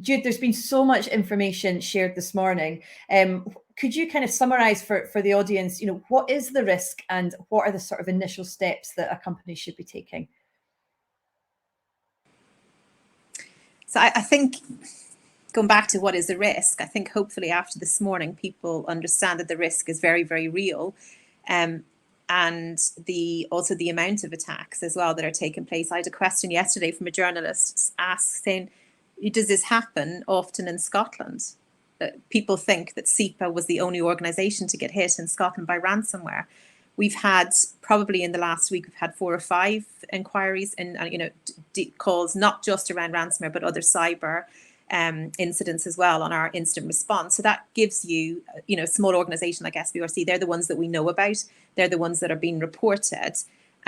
Jude, there's been so much information shared this morning. Could you kind of summarize for the audience, what is the risk and what are the sort of initial steps that a company should be taking? So I think going back to what is the risk, I think hopefully after this morning, people understand that the risk is very, very real. And also the amount of attacks as well that are taking place. I had a question yesterday from a journalist saying, does this happen often in Scotland? People think that SEPA was the only organisation to get hit in Scotland by ransomware. We've had, probably in the last week, we've had 4 or 5 inquiries and calls, not just around ransomware, but other cyber incidents as well on our instant response. So that gives you, a small organisation like SBRC, they're the ones that we know about. They're the ones that are being reported.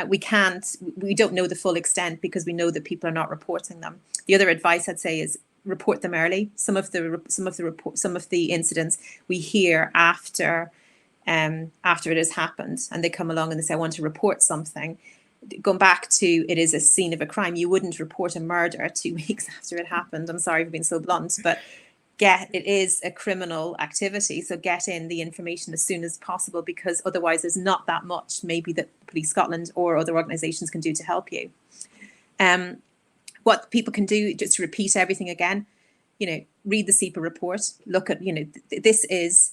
We don't know the full extent because we know that people are not reporting them. The other advice I'd say is report them early. Some of the incidents we hear after it has happened, and they come along and they say, I want to report something. Going back to, it is a scene of a crime. You wouldn't report a murder 2 weeks after it happened. I'm sorry for being so blunt, but it is a criminal activity. So get in the information as soon as possible, because otherwise there's not that much maybe that Police Scotland or other organisations can do to help you. What people can do, just to repeat everything again, read the SEPA report, look at, this is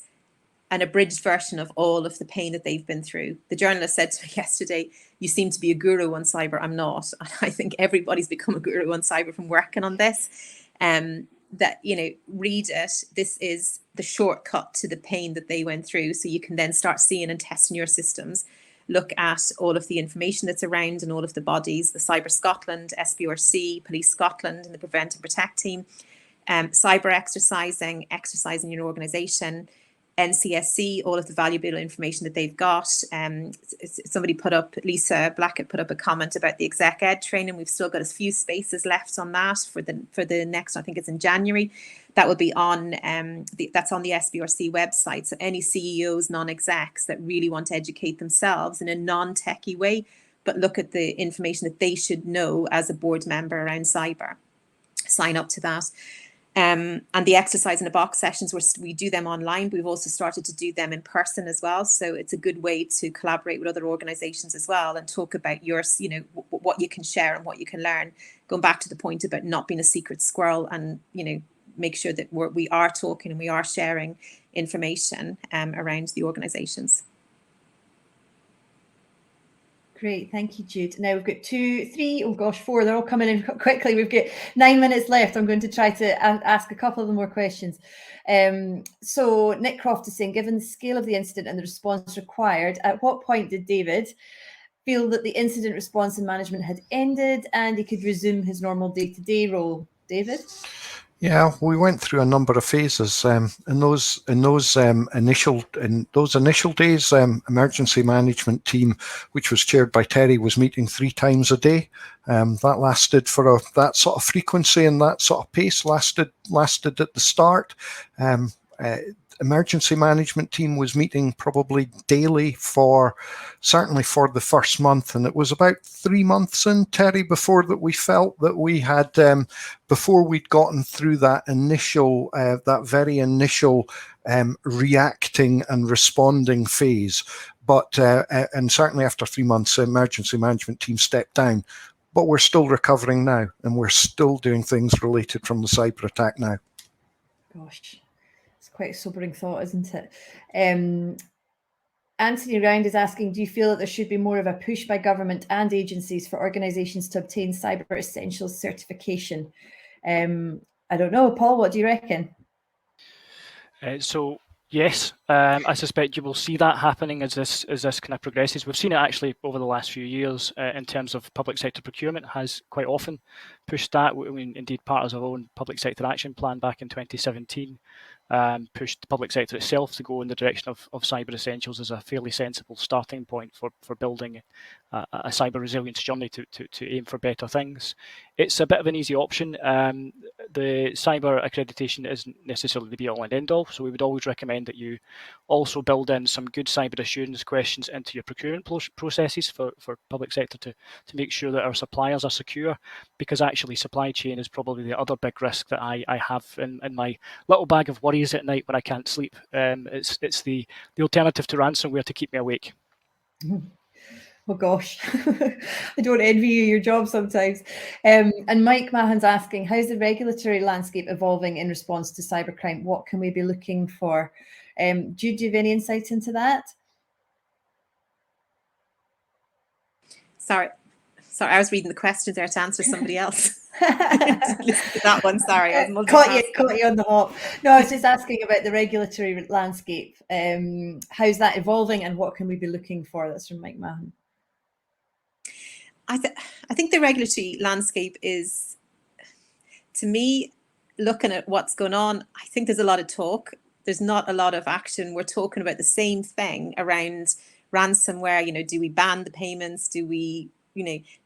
an abridged version of all of the pain that they've been through. The journalist said to me yesterday, you seem to be a guru on cyber. I'm not. I think everybody's become a guru on cyber from working on this. Read it. This is the shortcut to the pain that they went through. So you can then start seeing and testing your systems. Look at all of the information that's around and all of the bodies, the Cyber Scotland, SBRC, Police Scotland, and the Prevent and Protect team. Cyber exercising your organisation. NCSC, all of the valuable information that they've got. Somebody put up, Lisa Blackett put up a comment about the exec ed training. We've still got a few spaces left on that for the next, I think it's in January. That will be on, that's on the SBRC website. So any CEOs, non-execs that really want to educate themselves in a non-techie way, but look at the information that they should know as a board member around cyber, sign up to that. And the exercise in the box sessions, we do them online, but we've also started to do them in person as well. So it's a good way to collaborate with other organizations as well and talk about what you can share and what you can learn. Going back to the point about not being a secret squirrel, and, make sure that we are talking and we are sharing information around the organizations. Great, thank you, Jude. Now we've got 2, 3, oh gosh, 4. They're all coming in quickly. We've got 9 minutes left. I'm going to try to ask a couple of the more questions. So Nick Croft is saying, given the scale of the incident and the response required, at what point did David feel that the incident response and management had ended and he could resume his normal day-to-day role? David? Yeah, we went through a number of phases. In those initial days, emergency management team, which was chaired by Terry, was meeting 3 times a day. That lasted for that sort of frequency and that sort of pace lasted at the start. Emergency management team was meeting probably daily certainly for the first month, and it was about 3 months in, Terry, before that we felt that we had before we'd gotten through that very initial reacting and responding phase. But and certainly after 3 months, the emergency management team stepped down. But we're still recovering now, and we're still doing things related from the cyber attack now. Gosh. Quite a sobering thought, isn't it? Anthony Round is asking, do you feel that there should be more of a push by government and agencies for organisations to obtain Cyber Essentials certification? I don't know. Paul, what do you reckon? So yes, I suspect you will see that happening as this kind of progresses. We've seen it actually over the last few years in terms of public sector procurement has quite often pushed that. I mean, indeed, part of our own public sector action plan back in 2017 pushed the public sector itself to go in the direction of Cyber Essentials as a fairly sensible starting point for building a cyber resilience journey to aim for better things. It's a bit of an easy option. The cyber accreditation isn't necessarily the be-all and end-all, so we would always recommend that you also build in some good cyber assurance questions into your procurement processes for public sector to make sure that our suppliers are secure, because actually supply chain is probably the other big risk that I have in my little bag of worries at night when I can't sleep. It's the alternative to ransomware to keep me awake. Oh gosh, I don't envy you your job sometimes. And Mike Mahan's asking, how's the regulatory landscape evolving in response to cybercrime? What can we be looking for? Jude, do you have any insights into that? Sorry, I was reading the questions there to answer somebody else. Listen to that one, sorry. I was caught you on the hop. No, I was just asking about the regulatory landscape. How's that evolving and what can we be looking for? That's from Mike Mahan. I think the regulatory landscape is, to me, looking at what's going on, I think there's a lot of talk. There's not a lot of action. We're talking about the same thing around ransomware. You know, do we ban the payments? Do we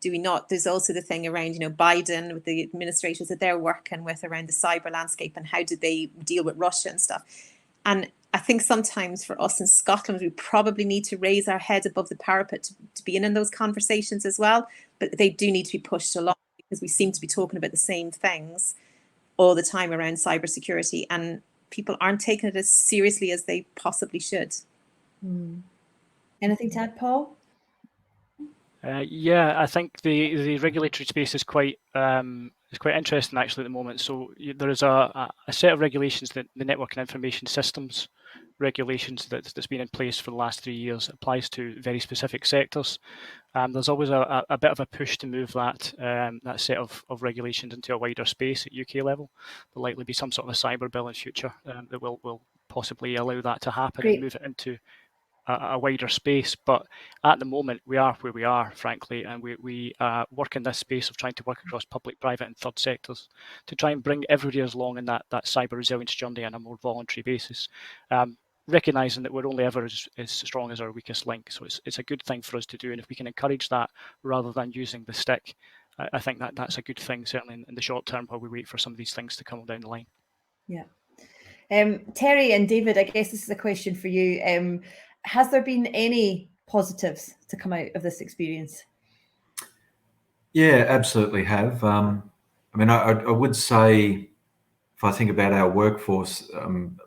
not? There's also the thing around, Biden with the administrators that they're working with around the cyber landscape and how do they deal with Russia and stuff. And I think sometimes for us in Scotland, we probably need to raise our head above the parapet to be in those conversations as well. But they do need to be pushed along because we seem to be talking about the same things all the time around cybersecurity, and people aren't taking it as seriously as they possibly should. Anything to add, Paul? Yeah, I think the regulatory space is quite interesting actually at the moment. So there is a set of regulations, that the Network and Information Systems regulations that's been in place for the last 3 years. It applies to very specific sectors. There's always a bit of a push to move that set of regulations into a wider space at UK level. There'll likely be some sort of a cyber bill in future that will possibly allow that to happen. Great. And move it into a wider space. But at the moment, we are where we are, frankly, and we work in this space of trying to work across public, private and third sectors to try and bring everybody along in that cyber resilience journey on a more voluntary basis. Recognising that we're only ever as strong as our weakest link. So it's a good thing for us to do. And if we can encourage that rather than using the stick, I think that's a good thing, certainly in the short term while we wait for some of these things to come down the line. Yeah. Terry and David, I guess this is a question for you. Has there been any positives to come out of this experience? Yeah, absolutely have. I mean, I would say, if I think about our workforce,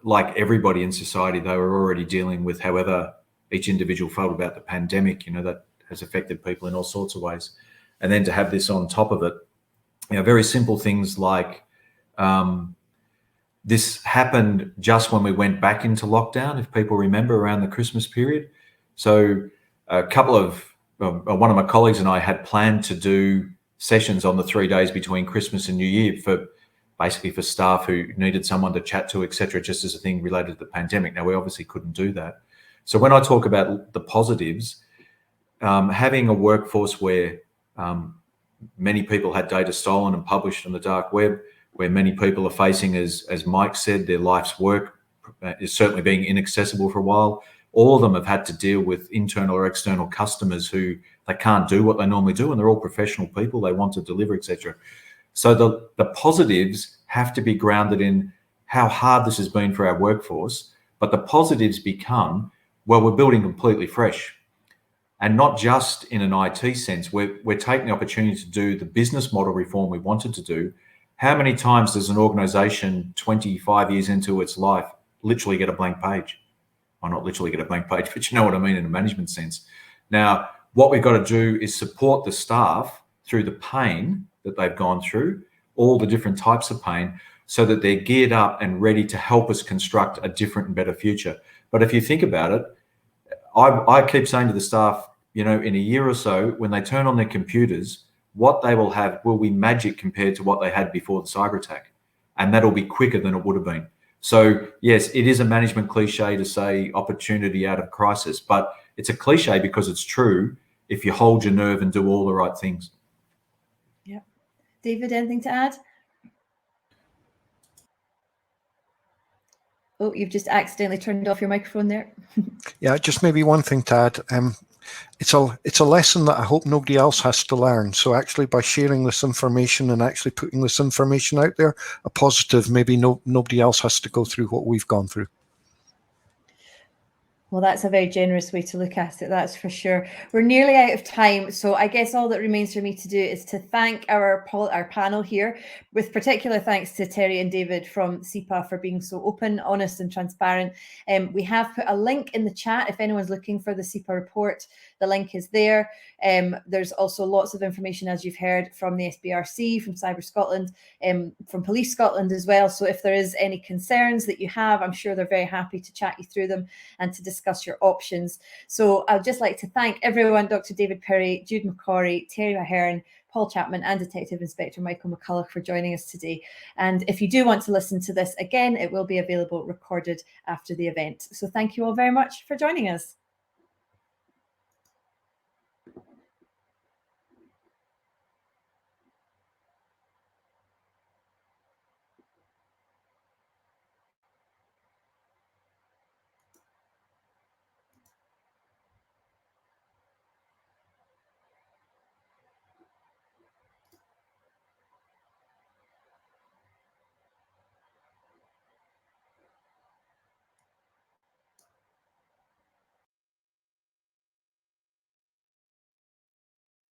like everybody in society, they were already dealing with however each individual felt about the pandemic, that has affected people in all sorts of ways. And then to have this on top of it, very simple things like this happened just when we went back into lockdown, if people remember, around the Christmas period. So one of my colleagues and I had planned to do sessions on the 3 days between Christmas and New Year for staff who needed someone to chat to, etc., just as a thing related to the pandemic. Now, we obviously couldn't do that. So when I talk about the positives, having a workforce where many people had data stolen and published on the dark web, where many people are facing, as Mike said, their life's work is certainly being inaccessible for a while. All of them have had to deal with internal or external customers who they can't do what they normally do, and they're all professional people. They want to deliver, etc. So the positives have to be grounded in how hard this has been for our workforce, but the positives become, well, we're building completely fresh. And not just in an IT sense, we're taking the opportunity to do the business model reform we wanted to do. How many times does an organization 25 years into its life literally get a blank page? Well, not literally get a blank page, but you know what I mean in a management sense. Now, what we've got to do is support the staff through the pain that they've gone through, all the different types of pain, so that they're geared up and ready to help us construct a different and better future. But if you think about it, I keep saying to the staff, in a year or so, when they turn on their computers, what they will have will be magic compared to what they had before the cyber attack. And that'll be quicker than it would have been. So yes, it is a management cliche to say opportunity out of crisis, but it's a cliche because it's true if you hold your nerve and do all the right things. Yeah. David, anything to add? Oh, you've just accidentally turned off your microphone there. Yeah, just maybe one thing to add. It's a lesson that I hope nobody else has to learn. So actually, by sharing this information and actually putting this information out there, a positive, maybe nobody else has to go through what we've gone through. Well, that's a very generous way to look at it, that's for sure. We're nearly out of time, so I guess all that remains for me to do is to thank our panel here, with particular thanks to Terry and David from SEPA for being so open, honest and transparent. We have put a link in the chat if anyone's looking for the SEPA report. The link is there. There's also lots of information, as you've heard, from the SBRC, from Cyber Scotland, from Police Scotland as well. So if there is any concerns that you have, I'm sure they're very happy to chat you through them and to discuss your options. So I'd just like to thank everyone, Dr. David Perry, Jude McCrory, Terry Ahern, Paul Chapman and Detective Inspector Michael McCulloch for joining us today. And if you do want to listen to this again, it will be available recorded after the event. So thank you all very much for joining us.